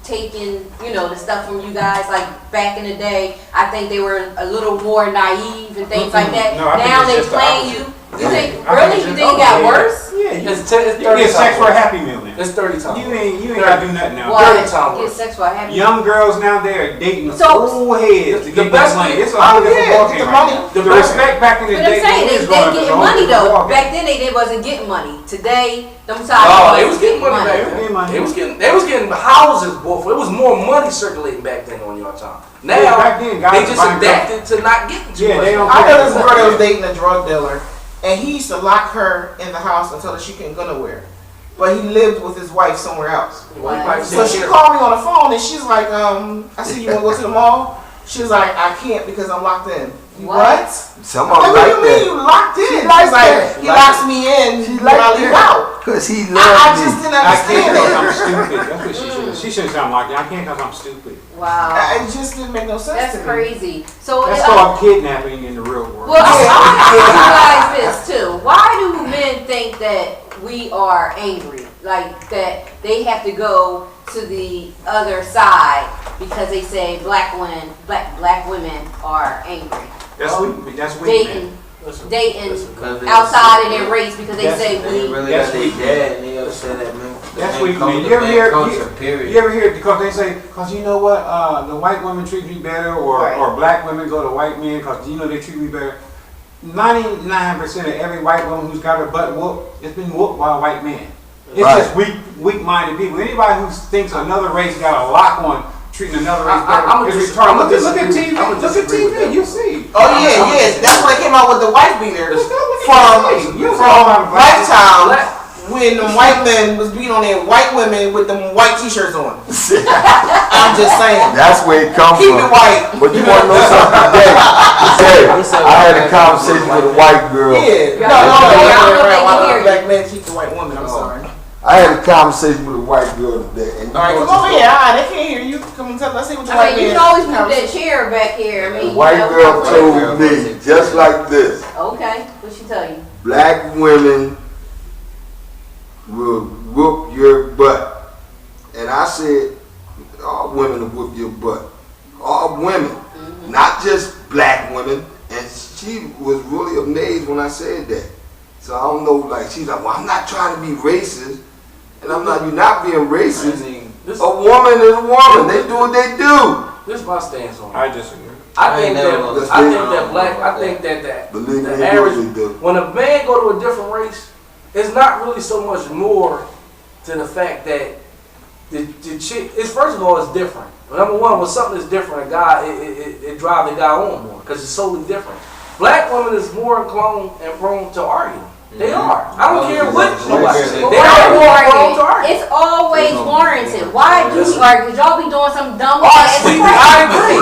the stuff from you guys. Like back in the day, I think they were a little more naive and things like that. No, I think Now it's they just the playing opposite. you. You think I really? think You it's think it got just- worse? Yeah, It's you 30 get sex for a times. Happy Meal then. It's 30 times. You ain't gotta do nothing now. Why? 30 times Get worse. sex for a happy. Young girls now, they are dating So- old heads to the get best that money. thing- It's a Oh, whole different yeah, ballgame the right money. now. The The best- respect back in the But day I'm saying is they going up. getting It's a whole money different though. ballgame. Back then they wasn't getting money. Today, them side Oh, boys they was getting money back They was then. getting money. They was getting houses, both. It was more money circulating back then on your time. Now Yeah, back then, guys they was just buying adapted to not getting too Yeah, much. they don't- I know this girl that was dating a drug dealer, and he used to lock her in the house until she couldn't go nowhere. But he lived with his wife somewhere else. Wow. So she called me on the phone, and she's like, I see you want to go to the mall? She was like, I can't because I'm locked in. What? Some Like, of them what do like you mean that. you locked in? She She's like like, that. he locks me in She when like I leave that. out. Cause he I loves just me. didn't I understand can't because that. I'm stupid. That's what she should. She shouldn't sound like that. I can't because I'm stupid. Wow, It just didn't make no sense that's to me. crazy. So That's it- called kidnapping in the real world. Well, I want to ask you guys this too. Why do men think that we are angry? Like that they have to go to the other side because they say black women are angry. That's weak. That's weak. Dating, Listen, dating listen. outside of their race because they That's- say They we. really That's got their weak. dad and they upset that man. That's man weak, called man. the You ever man hear? culture, You period. ever hear? Because they say, because you know what, the white women treat me better, Right. or black women go to white men because they treat me better. 99% of every white woman who's got her butt whooped, it's been whooped by a white man. It's Right. just weak-minded people. Anybody who thinks another race got a lock on treating another race I'ma better is dis- I'ma retarded. Look at disagree. TV. I'ma Look at disagree with TV. that. You see. Oh yeah. That's when they came out with the wife beater from Lifetime. When the white men was beating on their white women with them white t-shirts on. I'm just saying. That's where it comes Keep from. it white. But you want to know something today? Today, I had a conversation with a white girl. Yeah. I don't know if they Why can hear do you. black men cheat the white woman? I'm sorry. I had a conversation with a white girl today. And All right, come over here. They can't hear you. Come and tell. Let's see what your I white mean, you man. can always move that chair back here. I The mean, white girl okay. told me, just like this, Okay, what she tell you? black women will whoop your butt. And I said, all women will whoop your butt. All women, not just black women. And she was really amazed when I said that. So I don't know, like, she's like, well, I'm not trying to be racist. And I'm not, you're not being racist. This, A woman is a woman. They do what they do. this is my stance on it. I disagree. I I think ain't that never gonna say black. I that. think that Believe me, the they do what average they do. when a man go to a different race, it's not really so much more to the fact that the chick. It's first of all, it's different. Number one, when something is different, a guy it drives the guy on more because it's solely different. Black women is more inclined and prone to argue. They are. I don't care what nobody says. But They why are do more you prone to argue? argue. It's always warranted. Why do you argue? Cause y'all be doing some dumb Oh, ass sweet. crap. I agree.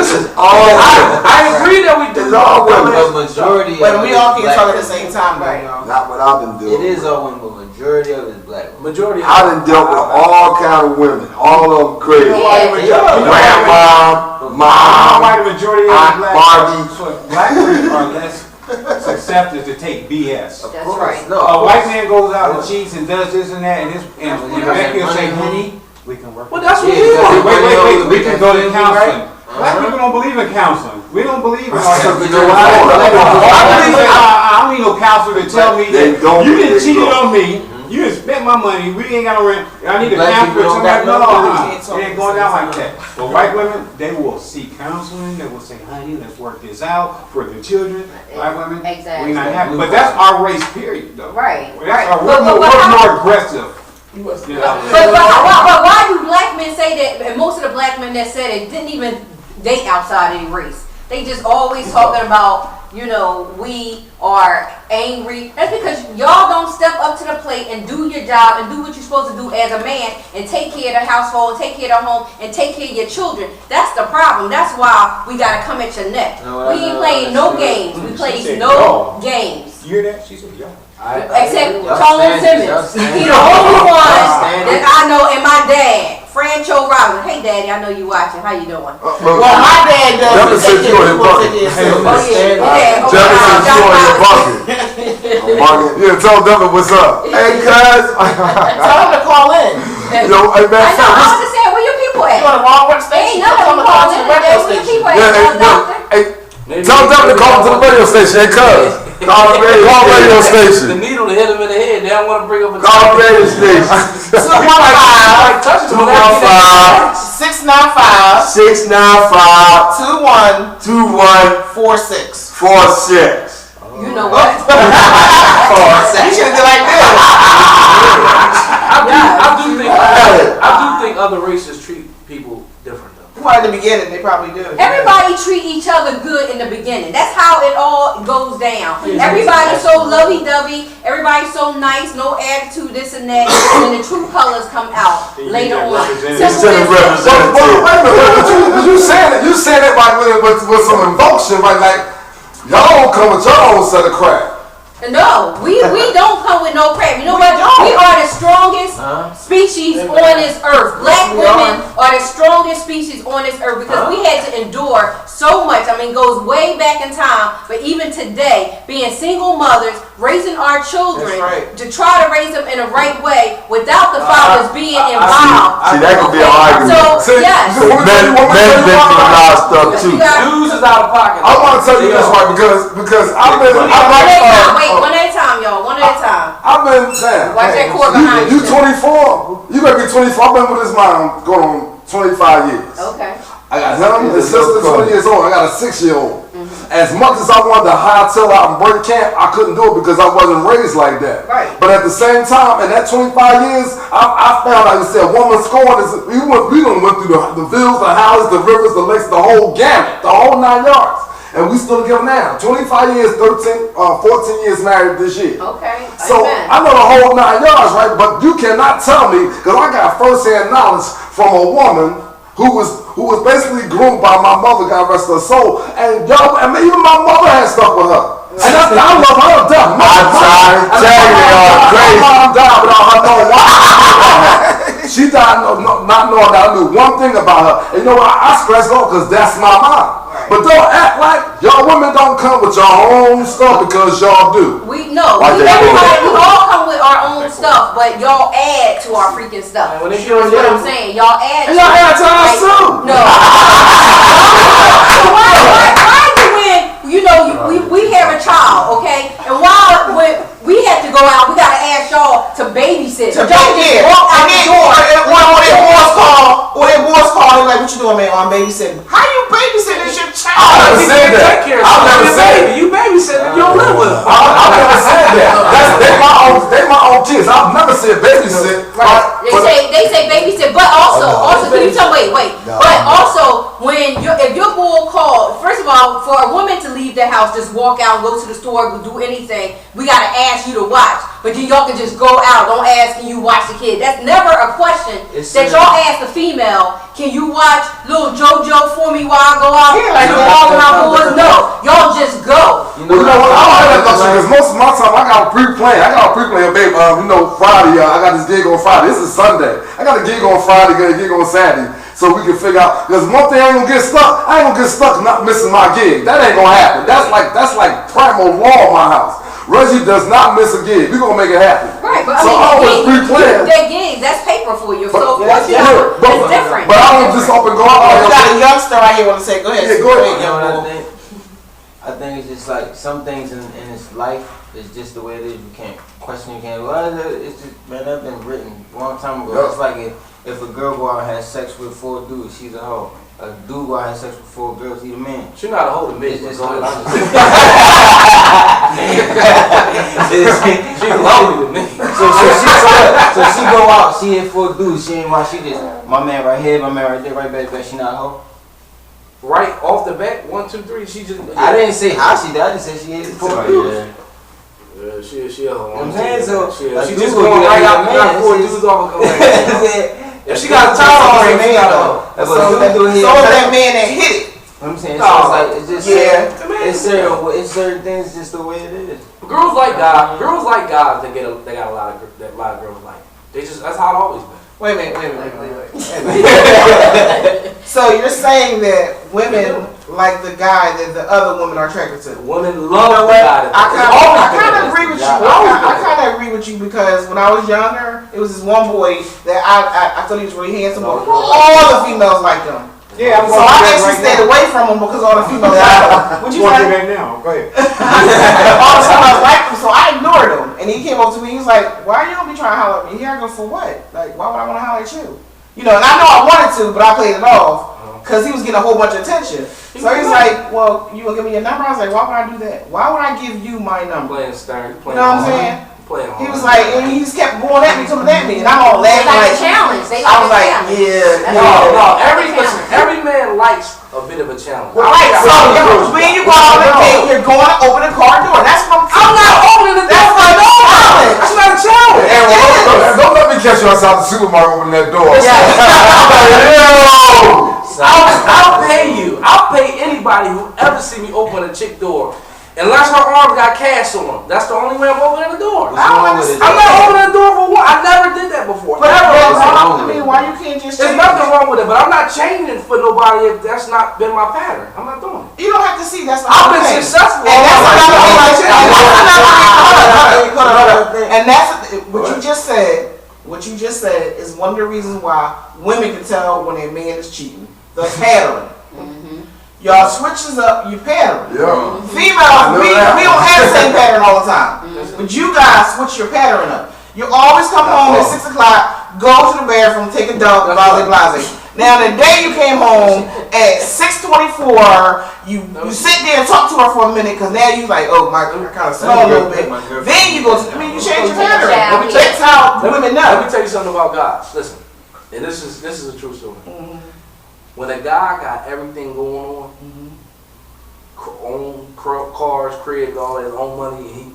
I agree that we do. It's all women. But majority But of we it all is can't black talk at the women. same time, though, y'all. Not what I've been doing. It is all women, but majority of it is black women. Majority. I done dealt with all kind of women, all of them crazy. Yeah. Grandma, mom, Why the majority of Aunt black Barbie. black women are less susceptible to take BS. That's right. No, A white man goes out and cheats and does this and that, and Becky will say, honey, we can work. Well, that's what Yeah, we that's want. Wait, we can go to That's counseling. Black people don't believe in counseling. We don't believe in all Because that. we know what's going on. I don't need no counselor to tell me They that don't you believe done they cheated don't. on me. You done spent my money. We ain't got no rent. I need a Black counselor people to don't tell me got no. It ain't going down like that. But white women, they will seek counseling. They will say, honey, let's work this out for the children. Black women, Exactly. we not happy. But that's our race, period, though. Right. That's our, But we're how- more aggressive. You know? But why do black men say that? And most of the black men that said it didn't even date outside any race. They just always talking about, you know, we are angry. That's because y'all don't step up to the plate and do your job and do what you're supposed to do as a man and take care of the household, take care of the home, and take care of your children. That's the problem. That's why we gotta come at your neck. We ain't playing no games. We play no games. You hear that? She said, yeah. Except Y'all Tone stand it, y'all Simmons. stand He it. the only one Y'all stand that it. I know, and my dad, Francho Robinson. Hey, Daddy, I know you watching. How you doing? Well, my dad does. Never said you on your bucket. Oh yeah, Devin said you on your bucket. Yeah, tell Devin what's up. Hey, cuz. Tell him to call in. Yo, hey, man. I know. I was just saying, where your people You at? on the wrong one Ain't station. none of Tell them him to call to calling. the radio Where your station. people at? Yeah, hey, Doctor? hey, tell Devin to call to the radio station. Hey, cuz. Call the radio The station. needle to hit him in the head. They don't want to bring up a Call the radio station. 215 touch him. 695 695 2146. 2146. You know what? You should have did like this. I do think other races treat people different though. Well, in the beginning, they probably do. Everybody treat each other good in the beginning. That's how it all goes down. Everybody's so lovey-dovey. Everybody's so nice. No attitude, this and that. And then the true colors come out later on. Instead of representative. Wait a minute, but you saying it like with some emotion, right? Like, y'all don't come with your own set of crap. No, we don't come with no crap. You know what? We are the strongest species on this earth. Black women are the strongest species on this earth because we had to endure so much. I mean, it goes way back in time. But even today, being single mothers, raising our children to try to raise them in the right way without the fathers being involved. See, that could be an argument. So, yes. Men victimize stuff too. Dudes is out of pocket. I want to tell you this right because I've been. Wait, one at a time, y'all. One at a time. I've been saying. Watch that cord behind you. You 24. You gotta be 24. I've been with this man going on 25 years. Okay. I got him, his sister 20 years old. I got a 6-year-old. As much as I wanted to hightail out and break camp, I couldn't do it because I wasn't raised like that. Right. But at the same time, in that 25 years, I found, like you said, woman scorn is, we done went through the villas, the houses, the rivers, the lakes, the whole gamut, the whole 9 yards. And we still together now. 25 years, 14 years married this year. Okay. So Amen. I know the whole 9 yards, right? But you cannot tell me, because I got first-hand knowledge from a woman who was basically groomed by my mother, God rest her soul. And y'all, I mean, even my mother had stuff with her. And I love her to death. I'm telling y'all, crazy. My mom died without her knowing why. She died not knowing that I knew one thing about her. And you know what? I stress her because that's my mom. But don't act like y'all women don't come with your own stuff because y'all do. We all come with our own stuff, but y'all add to our freaking stuff. When they That's what I'm saying. Y'all add. And y'all add to us too. No. So why do we have a child, okay? And when we have to go out, we gotta ask y'all to babysit. Y'all just walk out the door. When they boys call, they're like, "What you doing, man? I'm babysitting." How you babysitting? It's your child. I never said that. I never said that. You babysitting, you don't live with them. I never said that. They my own kids. I've never said babysit. They say babysit, but also can you tell wait. But also if your boy called, first of all, for a woman to leave the house, just walk out, go to the store, go do anything, we gotta ask you to watch. But then y'all can just go out, don't ask can you watch the kid. That's never a question that y'all ask the female, can you watch little JoJo for me while I go out? Yeah, to all of my boys? No. Y'all just go. You know what? I don't have that luxury because most of my time I got a pre-plan. Babe. Friday. I got this gig on Friday. This is Sunday. I got a gig on Friday, got a gig on Saturday. So we can figure out, because one thing I ain't gonna get stuck not missing my gig. That ain't gonna happen. That's like primal law in my house. Reggie does not miss a gig. We gonna make it happen. Right, but So I I always mean, pre-plan. that gigs, that's paper for you. So of But- course, you yeah, know, but- it's different. But I don't just up and go Oh, out. you got a youngster right here want to say, go ahead. Yeah, go ahead. You know what I young boy. think? I think it's just like some things in this life is just the way it is. You can't question. You can't. Well, it's just man, that's been written a long time ago. Yeah. It's like if a girl go out and has sex with 4 dudes, she's a hoe. A dude go out and have sex with 4 girls, he's a man. She's not a hoe to me. It's But just go ahead. like- She's lonely to me. So she go out, she hit 4 dudes, she ain't why she just my man right here, my man right there, right back, she not a hoe. Right off the bat, 1, 2, 3. She just. I didn't say how she did, I just said she hit 4 dudes. She a hoe. You know what I'm saying? So She a just dude going will right get out. a Got man, 4 it's dudes off. If she If got a child on her, man, she got a though. hoe. If So a dude do it, that man that hit it. I'm saying, No. so it's like it's just Yeah. it's certain things just the way it is. Girls like guys. Girls like guys. They got a lot of girls like. They just that's how it always been. Wait a minute. So you're saying that women like the guy that the other women are attracted to? Women You love know the what? guy. I kind of agree with you. I I kind of agree with you because when I was younger, it was this one boy that I thought he was really handsome, but all the females liked him. Yeah, I'm So going I to that actually right stayed now. away from him because all the females liked him. What Would you you want to say? do that now? Go ahead. All the females liked him, so I ignored him. And he came up to me, he was like, "Why you don't be trying to holler at me?" Here I go, for what? Like, why would I want to holler at you? You know, and I know I wanted to, but I played it off because he was getting a whole bunch of attention. So he's like, "Well, you gonna give me your number?" I was like, "Why would I do that? Why would I give you my number?" Playing stern. You know what I'm saying? Playing He was like, and he just kept going at me, coming at me, and I'm all They laughing like like, a challenge. They I like was a like, challenge. yeah, No, yeah. every man likes a bit of a challenge. Right, so when you go out on a date, you're going to open the car door. That's what I'm not opening the door. That's my challenge. That's not a challenge. Hey, well, don't let me catch you outside the supermarket opening that door. I'll pay you. I'll pay anybody who ever see me open a chick door. Unless her arm got cash on them. That's the only way I'm opening the door. I'm not opening the door for one. I never did that before. But I mean, why you can't just There's change? nothing wrong with it, but I'm not changing for nobody if that's not been my pattern. I'm not doing it. You don't have to see. That's I've what been I'm saying. successful. And that's another another. And that's what you just said. What you just said is one of the reasons why women can tell when a man is cheating. The pattern. Y'all switches up your pattern. Yeah. Females, we don't have the same pattern all the time. But you guys switch your pattern up. You always come home at 6 o'clock, go to the bathroom, take a dump, blase. Now the day you came home at 6:24, you sit there and talk to her for a minute because now you like, oh my, I kind of slow a little bit. Then you go to, you change your pattern. That's how women know. Let me tell you something about guys. Listen, and this is a true story. When a guy got everything going on, own cars, cribs, all that, his own money,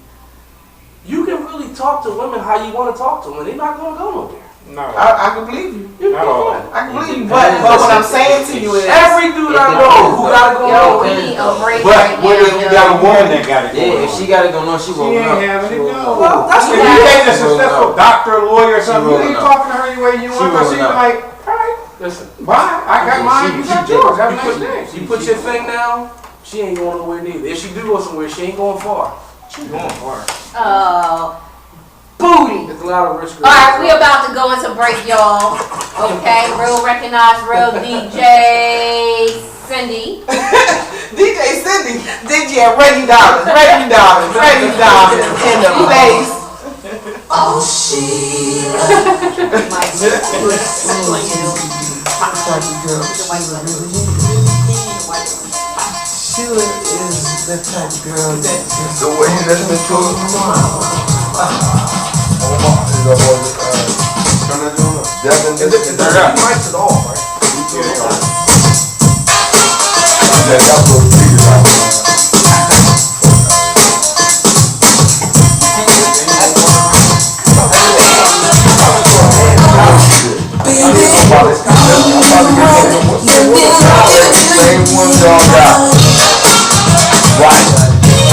you can really talk to women how you want to talk to them, and they're not going to go nowhere. No. I can believe you. Not all. I can believe you. But what I'm saying to you is, Every dude I know who got to go Yo, nowhere. we need a break But right what if now. you got a woman that got it going Yeah, if on? she gotta go, no, she She won't ain't know. having it, no. Well, that's If what you you date a She won't successful know. doctor, lawyer, or She something, won't you ain't know. talking to her any way you want, but won't she know. like, alright, Listen, bye, I got mine, you got yours, have a nice day. you put your thing down, she ain't going nowhere neither. If she do go somewhere, she ain't going far. She's going far. Booty. It's a lot of risk. All right, we about to go into break, y'all. Okay, real recognized, real DJ Cindy. DJ Cindy, DJ Reggie Dollars in the place. Oh, she Sheila is the type of girl that The way you listen to it. Devin, Lights it off, right? yeah, that's what we figured out. Same one y'all got. Right.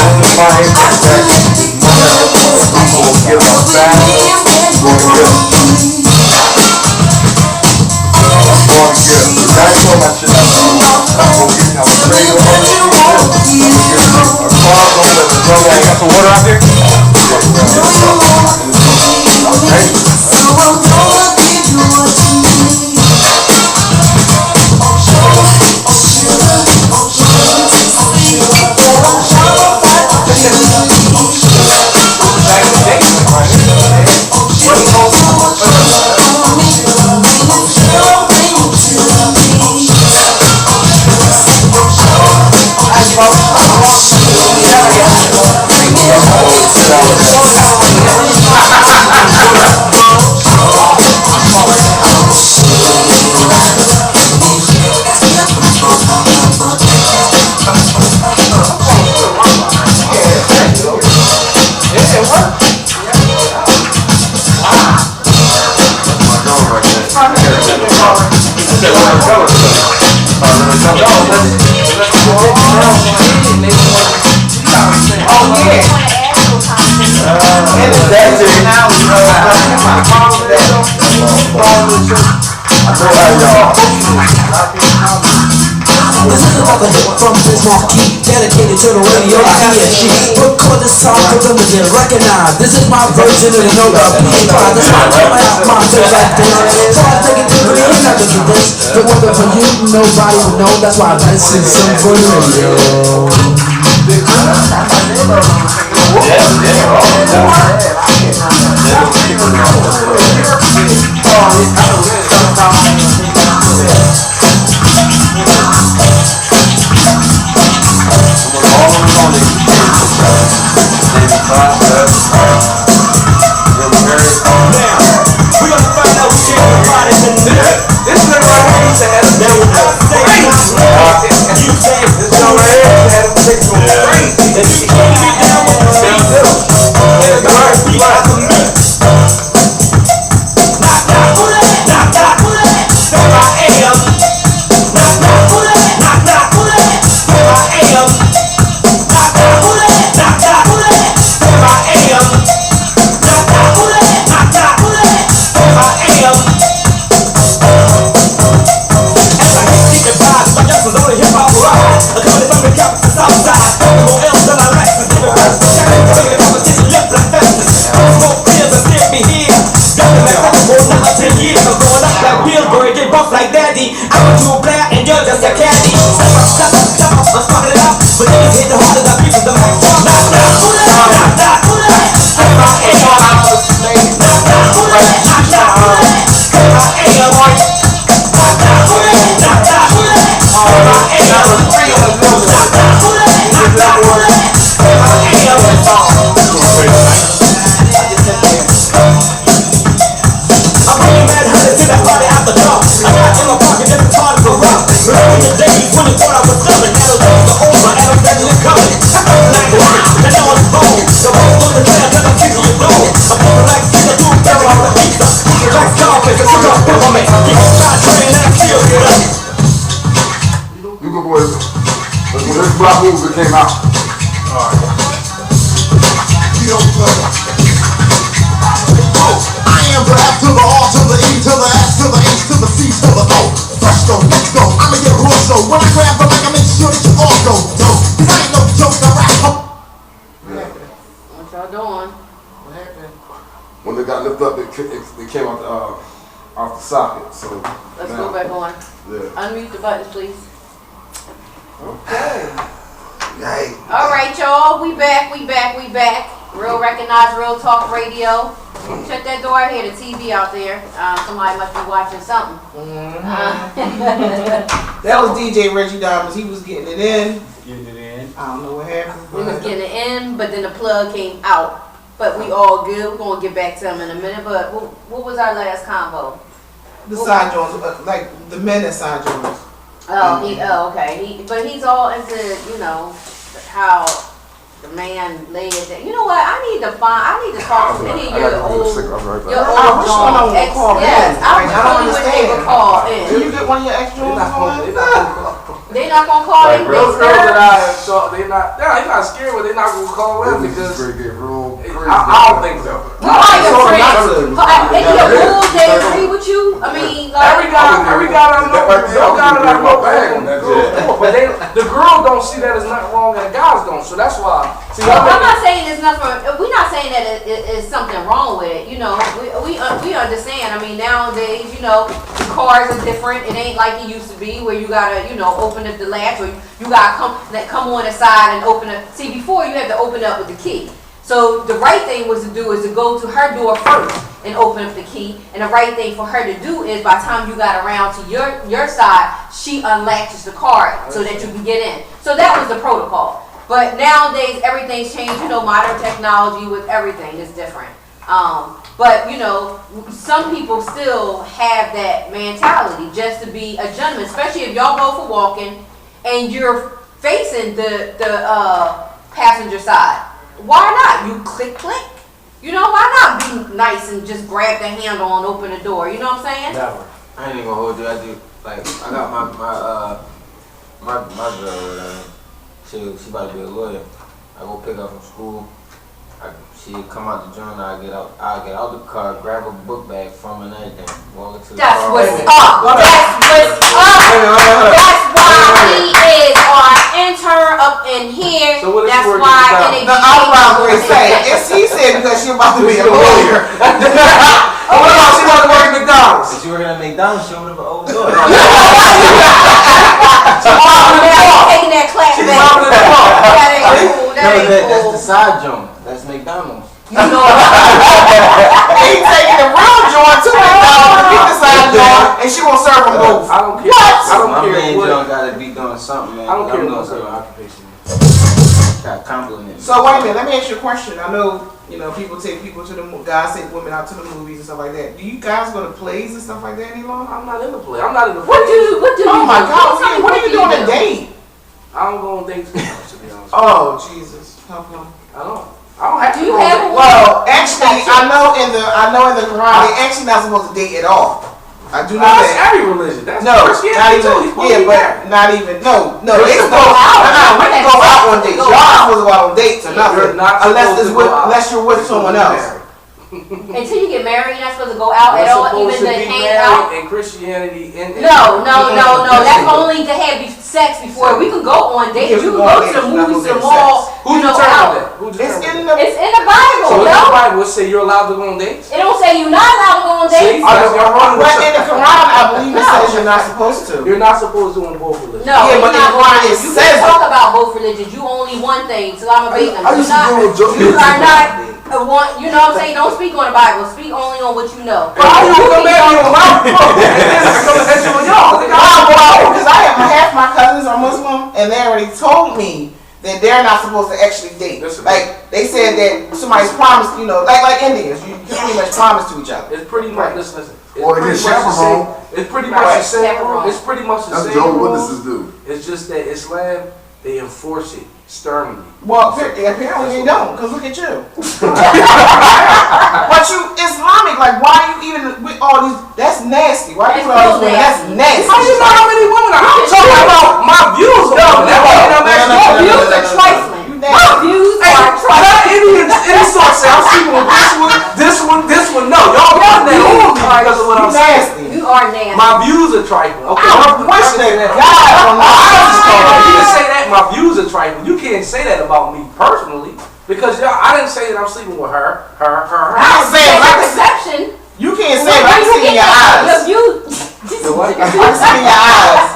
I'm gonna give us back. That's what my shit is. I'm gonna get a car, I'm gonna let the brother. Got some water out there? This is another hit from Biz Marquee, dedicated to the radio she record this song for them to get recognized. This is my version of the No Doubt P.A. This is my favorite thing. So I take it to the end, never do this. If it wasn't for you, nobody would know. That's why I sing some for the radio. Like daddy, I want you a player and you're just a caddy. Step up, let's fuck it up. But then you hit the heart of the people, the mic drop. Knock, knock, knock, knock, step out and you're out of the slave. Knock, knock, knock, knock, step out and you're right. Knock, knock, knock, knock, step out and you're free on the road. Knock, knock, knock, knock, step out and you're right. I'm bringing mad hunters to that party out the door. I got in my pocket different party for rock. Remember the days when you thought I was loving. Now the days are over and I'm definitely coming. I got the night one, and now I'm bold. The road on the trail, cause I'm kicking your door. I'm feeling like Tina, do a barrel on the pizza. Keep your legs off, it's a sugar up on me. Keep on trying to train and I feel good. You go boys. When this block movement came out. I am the F to the R to the E to the S to the H to the C to the O. Fresh go, let's go. I'ma get raw so when I grab the mic, I make sure that you all go. Yo, cause I ain't no joke, I rap. What y'all doing? When they got lifted up, it came out off the socket. So Let's now, go back on. Yeah. Unmute the buttons, please. Okay. Yay. All right, y'all. We back. Real Recognize, Real Talk Radio. Check that door. I hear the TV out there. Somebody must be watching something. That was DJ Reggie Diamonds. He was getting it in. Getting it in. I don't know what happened. We was getting it in, but then the plug came out. But we all good. We're going to get back to him in a minute. But what was our last convo? The side joints, like the men at side joints. Okay. But he's all into, how the man laid it down. You know what? I need to talk to any of your old joints. Yes, I really wish they would call in. Can you get one of your extra ones? They not gonna call in. Those girls that I saw, they're not scared, but they're not gonna call in because I don't think so. Who are your friends? Any of your bulls that agree with you? I mean, like every guy I know, but the girls don't see that as nothing wrong, and the guys don't. So that's why. See, I'm not saying there's nothing. We're not saying that it is something wrong with it. We understand. I mean, nowadays, the cars are different. It ain't like it used to be where you gotta, open up the latch or you gotta come on the side and open up. See, before you had to open up with the key. So the right thing was to do is to go to her door first and open up the key. And the right thing for her to do is by the time you got around to your side, she unlatches the car so that you can get in. So that was the protocol. But nowadays everything's changed. Modern technology with everything is different. But some people still have that mentality just to be a gentleman, especially if y'all both are walking and you're facing the passenger side. Why not? You click. Why not be nice and just grab the handle and open the door? You know what I'm saying? Never. I ain't even gonna hold you. I do. I got my girl. She about to be a lawyer. I go pick her from school. She'll come out the joint, I'll get out the car, grab a book bag from her and everything, walk into the That's car. what's up. That's what's up. That's why he is our intern up in here. So what is That's she working why about? NAG No, I was about to say, it's he said because she about to be a lawyer. What about she want to work at McDonald's? If she working at McDonald's, she opened up an old door. taking that clap She's back. mopping the floor. That ain't cool. That ain't That's cool. the side joint. That's McDonald's. You know, He taking the real joint to McDonald's to get the side joint, and she won't serve them both. I don't care. What? I don't My care main what. joint gotta be doing something, man. I don't care I'm what doing your something. occupation is. Got compliments. So wait a minute, let me ask you a question. I know, people take people to the guys take women out to the movies and stuff like that. Do you guys go to plays and stuff like that any longer? I'm not in the play. I'm not in the play. what do you Oh my do? God, Tell me, what are you do doing do? a date? I don't go on dates too much, to be honest. Oh Jesus, how come? I don't have to Do you go on have dates. a Well, actually, I know in the Quran they actually not supposed to date at all. I do know That's that. every religion. That's No, not Christianity too. even. You're supposed Yeah, to be married. but not even. No, they You're supposed to go out. supposed to We can go out on dates. go Y'all not out. supposed to go out on dates or You're nothing, not unless supposed it's to with, go out. unless you're with You're supposed someone to be else. married. Until you get married, you're not supposed to go out at You're all, supposed even to to be hang out. married in Christianity. No. That's only to have sex before. We can go on dates. Yeah, You we can go on go to dates, the we're not movies, to gonna the have mall. Who You know, determined out. that? Who It's determined in that? the. It's in the Bible, So in yo. the Bible say you're allowed to go on dates? It don't say you're not allowed to go on See? dates. That's y'all wrong with But in the something. Quran, I believe it says you're not supposed to. You're not supposed to in both religions. No, Yeah, but it's in not the Quran, both. it You says can it. talk about both religions. You only one thing. Salam alaikum. I used to do a joke. You are not one. You know what I'm saying? Don't speak on the Bible. Speak only on what you know. But how you come back on my phone and then it's gonna hit you on y'all? Because half my cousins are Muslim, and they already told me that they're not supposed to actually date. Listen. Like they said that somebody's promised, like Indians, you pretty much promise to each other. It's pretty much listen. It's Or pretty it is much the same. chaperone. It's pretty much the same. Chaperone. It's pretty much the That's same. Jehovah's rules. Witnesses do. It's just that Islam they enforce it sternly. Well, apparently they don't, because look at you. But you Islamic, like why you even with all these? That's nasty. Why you with all these women? That's nasty. How you know how many women are? I'm talking about my views on women. That's why I'm asking no, Your no, views no, are no, trifling. You Your nasty. views Hey, are trifling. any source say I'm sleeping with this one. No, y'all putting that on me because of what I'm saying. Nasty. You are nasty. My views are trifling. Okay, I'm questioning that. God on You can this. say that my views are trifling. You can't say that about me personally because I didn't say that I'm sleeping with her. I'm saying, Your like, perception. you can't say it. I can see in your eyes. Your views. What? I can see in your eyes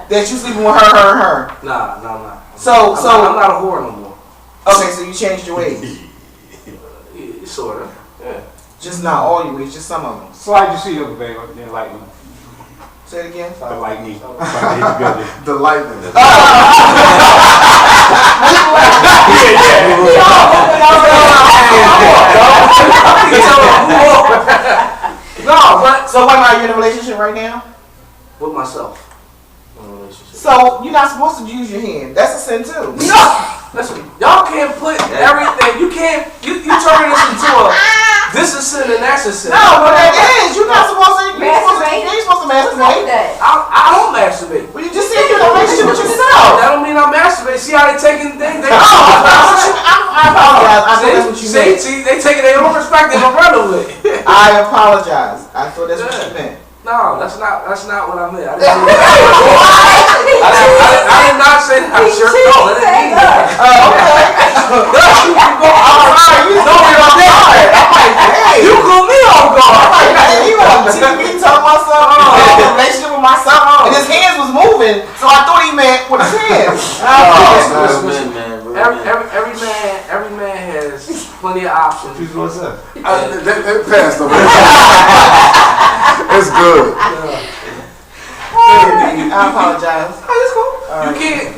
that you sleeping with her. Nah. So I'm not a whore no more. okay, so you changed your ways. Yeah, sort of. Yeah. Just not all your ways, just some of them. Slide your seat over, babe. Enlighten me. Say it again. Enlighten me. Yeah, The lightning. No, but So what are you in a relationship right now? with myself. In a relationship. So you're not supposed to use your hand. That's a sin too. No! Listen, y'all can't put everything. You can't. You turn this into a. This is sin and that's a sin. No, but it is. You're not supposed to. You're Masturbate? supposed to What's wrong with masturbate. that? I don't masturbate. Well, you just said you're in a relationship with yourself. That don't mean I masturbate. See how they taking things? They I apologize. I thought that's what you meant. see, they taking their own perspective and run with it. I apologize. I thought that's what you meant. No, that's not what I meant. I did not say that. I sure no, that didn't mean that. You call me on guard. He was me talking about something. He had a relationship with myself, and his hands was moving, so I thought he meant with his hands. Every man has plenty of options. What's up? It passed over. It's good. I apologize. It's cool.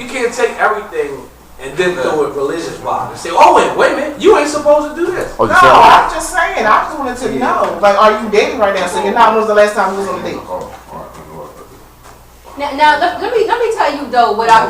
You can't take everything and then throw it religious wise and say, oh wait a minute, you ain't supposed to do this. Oh, No, I'm just saying. I just wanted to know. Like, are you dating right now? So you're not. When was the last time you was on a date? Now let me tell you though what I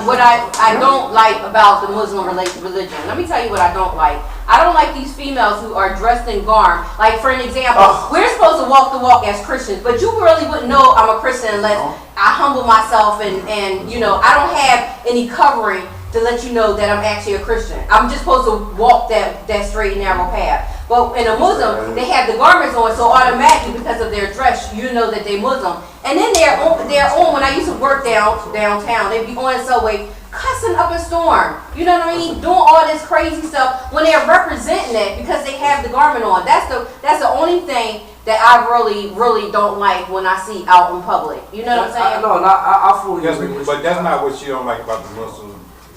don't like about the Muslim religion. Let me tell you what I don't like. I don't like these females who are dressed in garb. Like for an example, we're supposed to walk the walk as Christians, but you really wouldn't know I'm a Christian unless I humble myself and I don't have any covering to let you know that I'm actually a Christian. I'm just supposed to walk that straight and narrow path. But in a Muslim, they have the garments on, so automatically because of their dress, you know that they're Muslim. And then they're on when I used to work downtown, they'd be on the subway cussing up a storm. You know what I mean? Doing all this crazy stuff when they're representing it because they have the garment on. That's the only thing that I really don't like when I see out in public. You know what I'm saying? I fully agree with you. But that's not what you don't like about the Muslim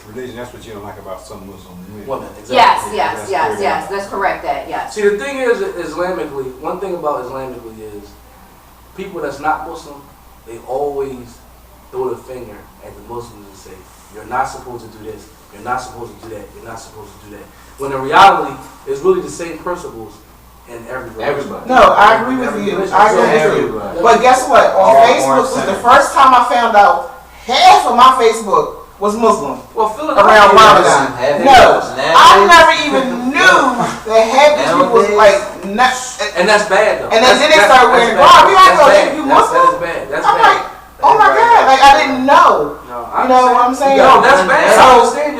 religion. That's what you don't like about some Muslim women. Exactly. Yes. Let's correct that. Yes. See, the thing is, Islamically, one thing about Islamically is people that's not Muslim, they always throw the finger at the Muslims and say, "You're not supposed to do this. You're not supposed to do that. You're not supposed to do that." When in reality, it's really the same principles in everybody. No, I agree with you. But guess what? On Facebook was the first time I found out half of my Facebook was Muslim. Well, around Ramadan. No, I never even knew that half these people was like nuts. And that's bad though. And then they started wearing garb. We like, oh, you Muslim? That is bad. I'm like, oh my God, like I didn't know. You know what I'm saying? No, that's bad.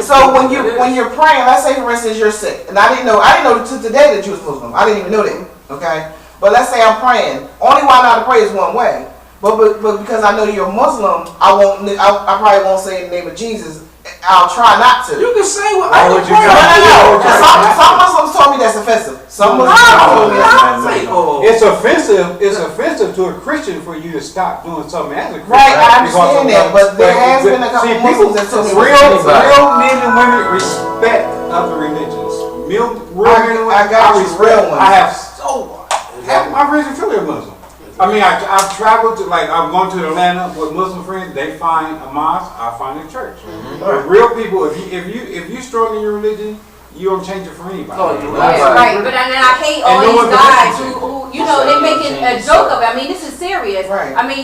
So when you're praying, let's say for instance you're sick, and I didn't know to today that you was Muslim. I didn't even know that. Okay, but let's say I'm praying. Only way I know how to pray is one way. But because I know you're Muslim, I probably won't say in the name of Jesus. I'll try not to. You can say what I would. No. Some Muslims told me that's offensive. Some Muslims told me that's offensive. It's offensive to a Christian for you to stop doing something as a Christian. Right, I understand that, but there has been a couple Muslims that told me real men and women respect other religions. I got real ones. I have half my friends are truly Muslim. I mean, I've traveled to, I'm going to Atlanta with Muslim friends. They find a mosque, I find a church. But real people, if you strong in your religion, you don't change it for anybody. Right. But then I hate all these guys who they're making a joke of it. I mean, this is serious. Right. I mean,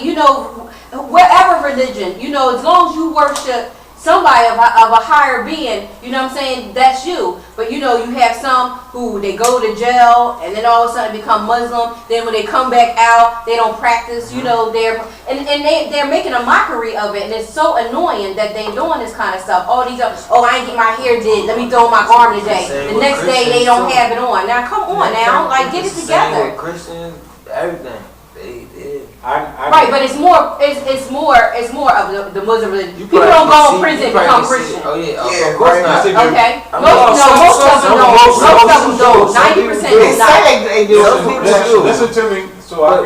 whatever religion, as long as you worship somebody of a higher being, you know what I'm saying, that's you. But you have some who they go to jail and then all of a sudden become Muslim. Then when they come back out, they don't practice, they're making a mockery of it, and it's so annoying that they doing this kind of stuff. All these I ain't get my hair did, let me throw my garment today. The next day they don't have it on. Now come on now, get it together. Christians, everything. Right, but it's more of the Muslim religion. People don't go in prison and become Christian. Oh yeah, of course not. Okay, most of them don't. 90% do not. They do. Listen to me.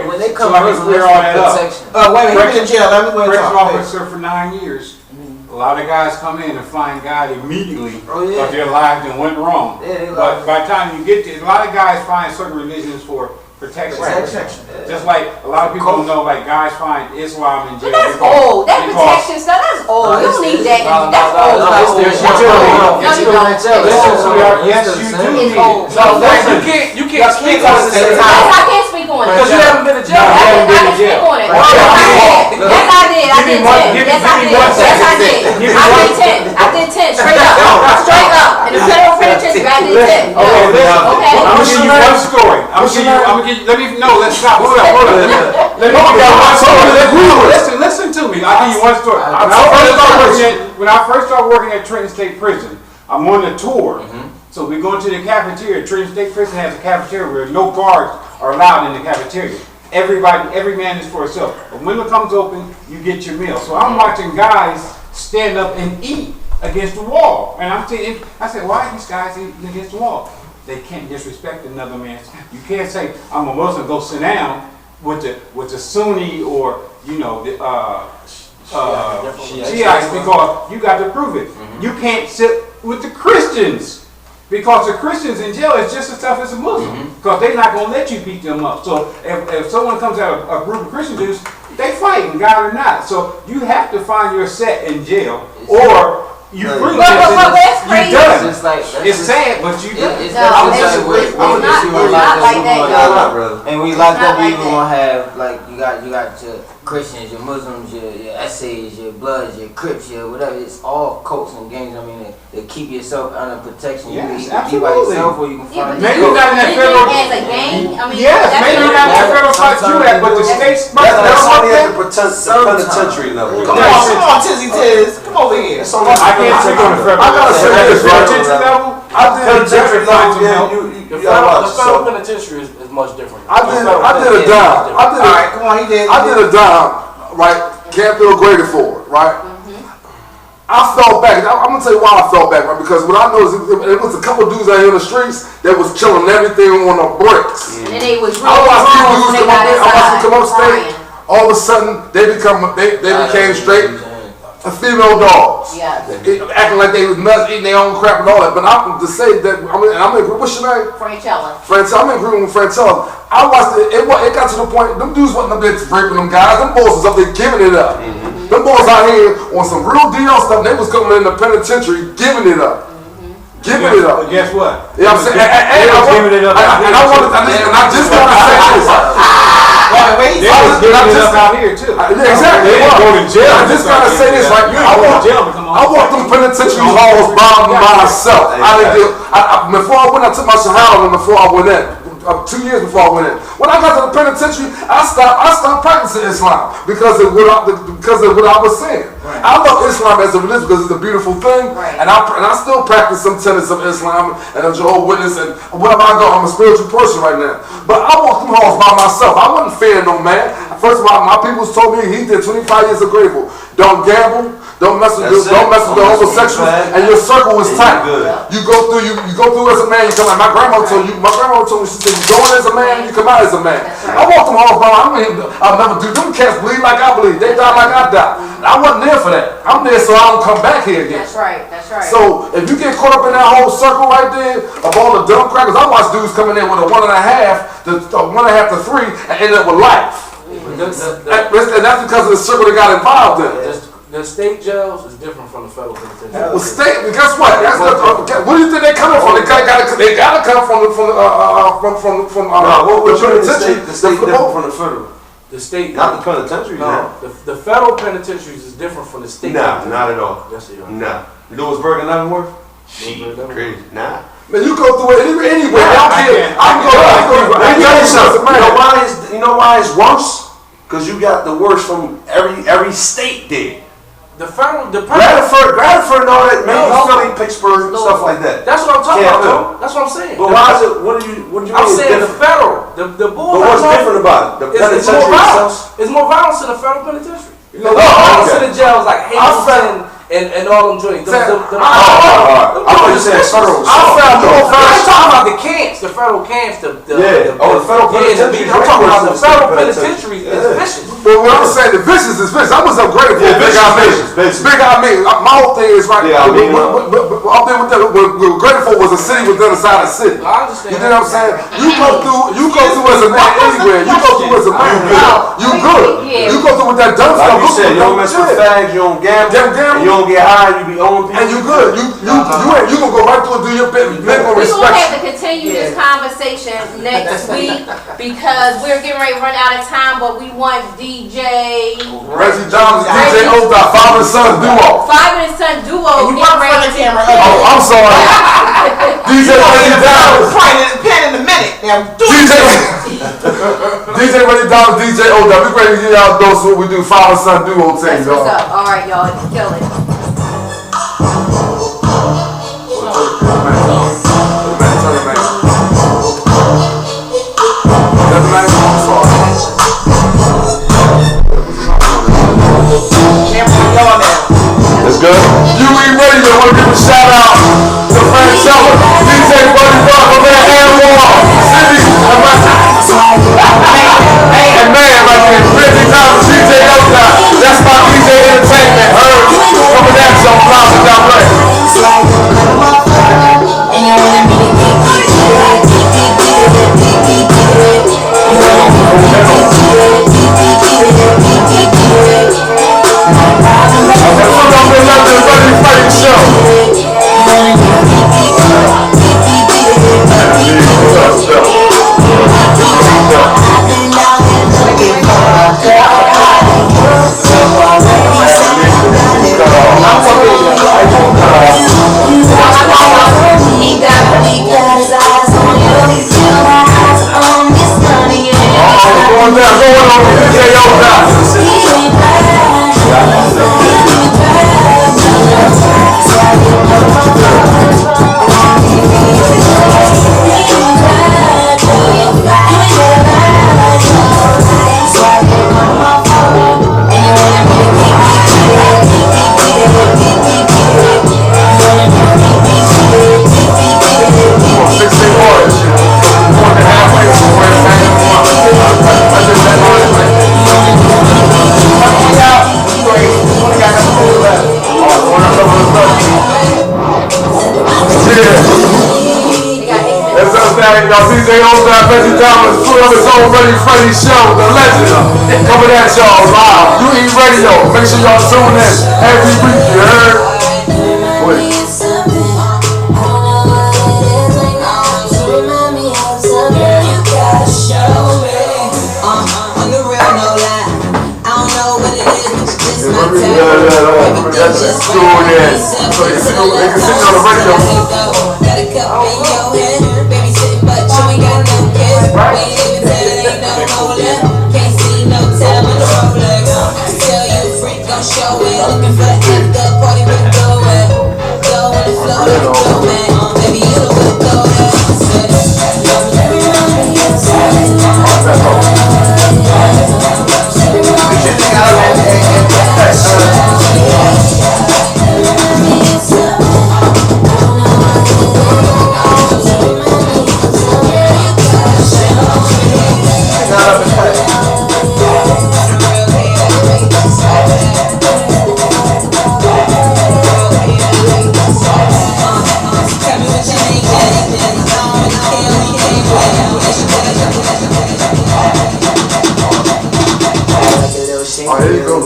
When they come to clear all that up. Wait, he been in jail. Let me go Correctional officer for 9 years. A lot of guys come in and find God immediately, but their lives done went wrong. But by the time you get there, a lot of guys find certain religions for protection. Just like a lot of people don't know, guys find Islam in jail. But that's old. That protection stuff, that's old. You don't need that. That's old. Yes, you do. You can't speak on it. I can't speak on it. Because you haven't been to jail. I can speak on it. Yes, I did. I did 10. I did 10. Straight up. In the federal penitentiary, I did 10. Okay. I'm gonna give you one story. Let's stop. Hold up. Let me give you one story. Listen to me. I'll give you one story. When I first started working at Trenton State Prison, I'm on the tour. So we go into the cafeteria. Trenton State Prison has a cafeteria where no guards are allowed in the cafeteria. Every man is for itself. When it comes open, you get your meal. So I'm watching guys stand up and eat against the wall. And I said, why are these guys eating against the wall? They can't disrespect another man. You can't say, I'm a Muslim, go sit down with the Sunni or, the Shiites, because you got to prove it. You can't sit with the Christians. Because the Christians in jail is just as tough as a Muslim. Because they're not going to let you beat them up. So if someone comes out of a group of Christian dudes, they fighting, God or not. So you have to find your set in jail, or you free. That's crazy. It's sad, but you done. It's not like that. And we locked up, we even gonna have you got your Christians, your Muslims, your essays, your Bloods, your Crips, your whatever. It's all cults and gangs. I mean, they keep yourself under protection. Yes, you can be by yourself, or you can find. Maybe you're not in that federal. As a gang, I mean, yes, maybe you're not in that federal fight you at, but the states. That's only at the penitentiary level. Come on, Tizzy Tiz. Come over here. I can't speak on the federal. I gotta say this, right? Penitentiary level. I did Penitentiary level. The federal penitentiary is much different. I did a dime. Alright, come on, he did. I did a dime, right? Can't feel graded for it, right? I fell back. I'm gonna tell you why I fell back, right? Because what I noticed, it was a couple dudes out here in the streets that was killing everything on the bricks. And they was I watched these really dudes come upstate. All of a sudden, they became straight female dogs. Yes. Acting like they was nuts, eating their own crap and all that. But I'm to say that I'm in agreement. What's your name? Franchella. I'm in agreement with Franchella. I watched it. It got to the point. Them dudes wasn't up there raping them guys. Them boys was up there giving it up. Them boys out here on some real deal stuff. They was coming in the penitentiary giving it up. Giving it up. Guess what? You know what I'm saying? And I just want to say this. They was giving it up out here too. Exactly. They didn't go to jail. I just gotta say this right now. I walked them penitentiary halls by myself. Before I went, I took my shahada before I went in. 2 years before I went in. When I got to the penitentiary, I stopped practicing Islam because of what I was saying. Right. I love Islam as a religion because it's a beautiful thing, right. and I still practice some tenets of Islam and a Jehovah's Witness and wherever I go, I'm a spiritual person right now. But I walked them halls by myself. I wasn't fearing no man. First of all, my people told me he did 25 years of grateful. Don't gamble. Don't mess with the homosexuals, and your circle is tight. You go through as a man, you come out. My grandma told me, she said, you go in as a man, you come out as a man. Right. I walked them halls by. I'll never do. Them cats bleed like I bleed. They die like I die. I wasn't there for that. I'm there so I don't come back here again. That's right. So if you get caught up in that whole circle right there of all the dumb crackers, I watch dudes coming in with a 1.5 to 3 and end up with life. And that's because of the circle they got involved in. The state jails is different from the federal penitentiary. Well, guess what? Where do you think they coming from? They gotta come from the penitentiary. The state different from the federal. The state, not the penitentiary. No, the federal penitentiaries is different from the state. Nah, not at all. Yes, they are. Nah. Lewisburg and Leavenworth? Shit, crazy. Nah. Man, you go through it anyway. You know why it's worse? Because you got the worst from every state there. Bradford and all that, man, Philly, Pittsburgh, stuff like that. That's what I'm talking about, That's what I'm saying. But why is it, what do you mean? I'm saying the federal, the bull. But what's different about it? The penitentiary itself? It's more violence in the federal penitentiary. There's more violence in the jails like Hamilton and all them joints. I thought you said federal. I'm talking about the camps, the federal camps, the federal penitentiary. I'm talking about the federal penitentiary is vicious. But what I'm saying, the vicious is vicious. I was upgraded for Big I mean. My whole thing is right. Up there with that, what Grateful was a city within a side of the city. I understand. You know what I'm saying? You go through as a man anywhere. You go through as a man. You good. You go through with that dumb stuff. Like you said, you don't mess with fags, you don't gamble, you don't get high, you be owning people. And you good. You gonna go right through and do your bit. We're gonna have to continue this conversation next week because we're getting ready to run out of time, but we want DJ Reggie Johnson, DJ Oda, father and son duo. Father and son duo. You want to the camera? Oh, I'm sorry. DJ Reggie Johnson. Pen in a minute. Now, DJ Reggie Johnson, DJ Oda. We ready to get y'all dose what we do. Father and son duo thing, y'all. That's what's up. All right, y'all. Kill it. That's good. UE Radio, I want to give a shout out to Franchella, DJ Buddy Buck, my man Anwar, City, and man right there, Reggie Thomas, DJ Oda. That's my DJ Entertainment. Heard coming at you on Plaza Down Black. Show. that, y'all DJ Ozai, Benji Thomas, put up his own Ready Freddy show, the legend. Coming at y'all live. You Eat Radio. Make sure y'all tune in every week, you heard? Wait. That's cool, yeah. So they can sit on the radio. Got a cup in your hand, baby sitting, but you ain't got no kiss. We ain't even tell, ain't no molar. Can't see no tail on the roller. Tell you freak, gon' show it. Looking for the after party, we go it. Go on the floor, let it go, man. Baby, you know what go at.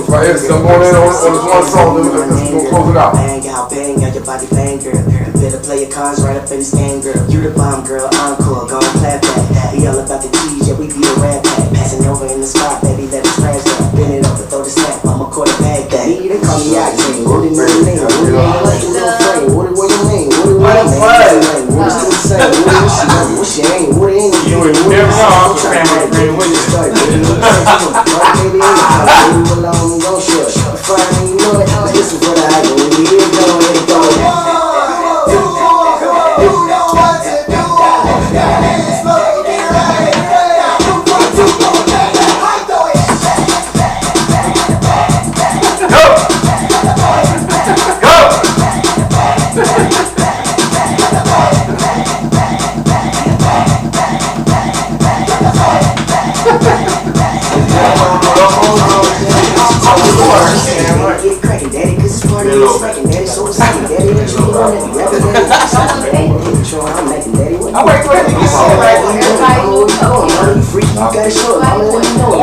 Right here, some more in on this one song, then we'll close it out. Bang out, bang out, your body bang, girl. Better play your cards right up in this game, girl. You the bomb, girl, encore, gon' clap that. We all about the cheese, yeah, we be a rap pack. Passing over in the spot, baby, let us crash that. Bend it over, throw the snap, I'ma quarterback that. They call me out, king, what do you mean? What do you mean? What do you mean? What do you mean? What is the same? What she ain't? What ain't? You ain't never know, I'm family friend with you. Baby, alone, don't shush. Friday, you know it. This is what I do. We here going, let it go. Get cracking, daddy, cause this party is smacking, daddy, so it's smacking, daddy, what you want, daddy, rapping, daddy, I'm making, daddy, what you want, daddy, you freak, you gotta show it, mama, let me know,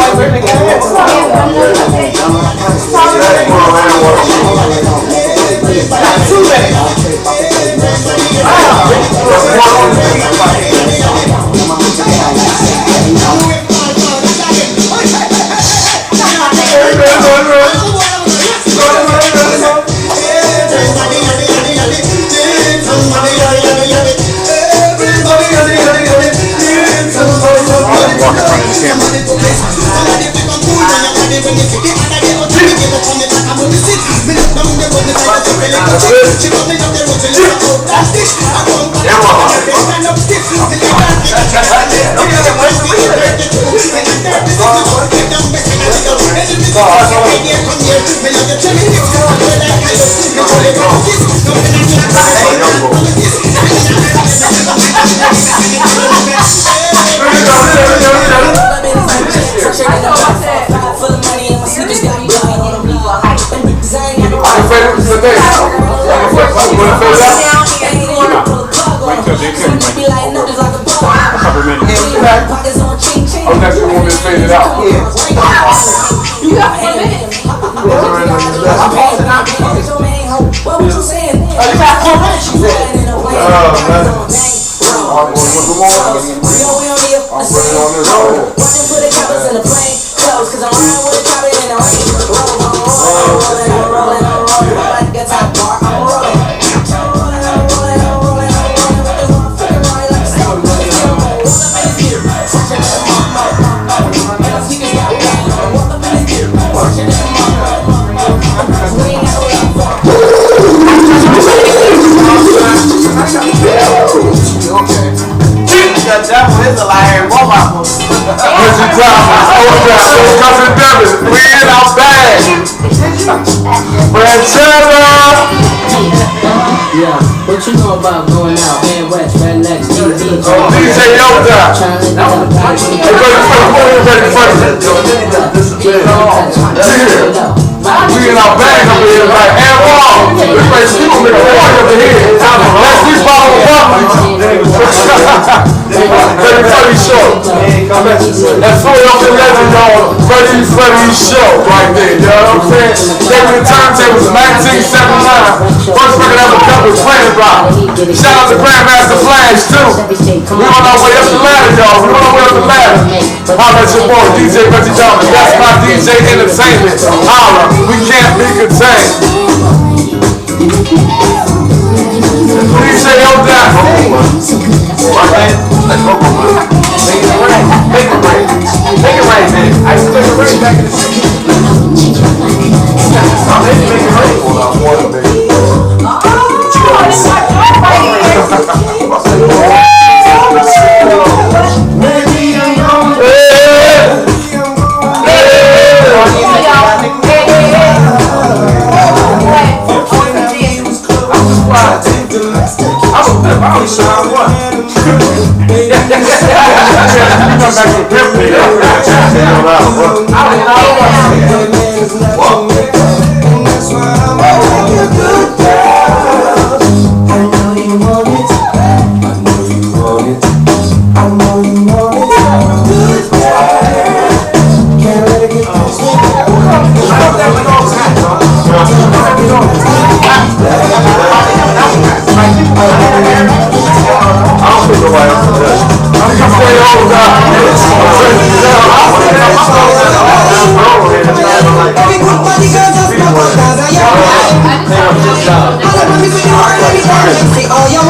I'm next to one that's faded out. You got 1 minute. What was you saying? You got 4 minutes, she said. Cousin Devin, we in our bag. Franchella. Yeah, what you know about going out? Man, West, Redneck, DB. DJ Yoda. We in our bag over here, like, and wrong. This place, we gonna make a party over here. Let's see bottle of Freddie Show. That's fully up the legend, y'all. Freddie Show right there, you know what I'm saying? Gave me the turntables in 1979. First record ever cut was Planet Rock. Shout out to Grandmaster Flash, too. We on our way up the ladder, y'all. We on our way up the ladder. Holla at your boy, DJ Reggie Johnson. That's my DJ Entertainment. Holla, we can't be contained. DJ O'Donnell. Make it rain. Make it rain. Make it rain, man. I used to make it rain back in the 60s. I'm ready to make it rain. All your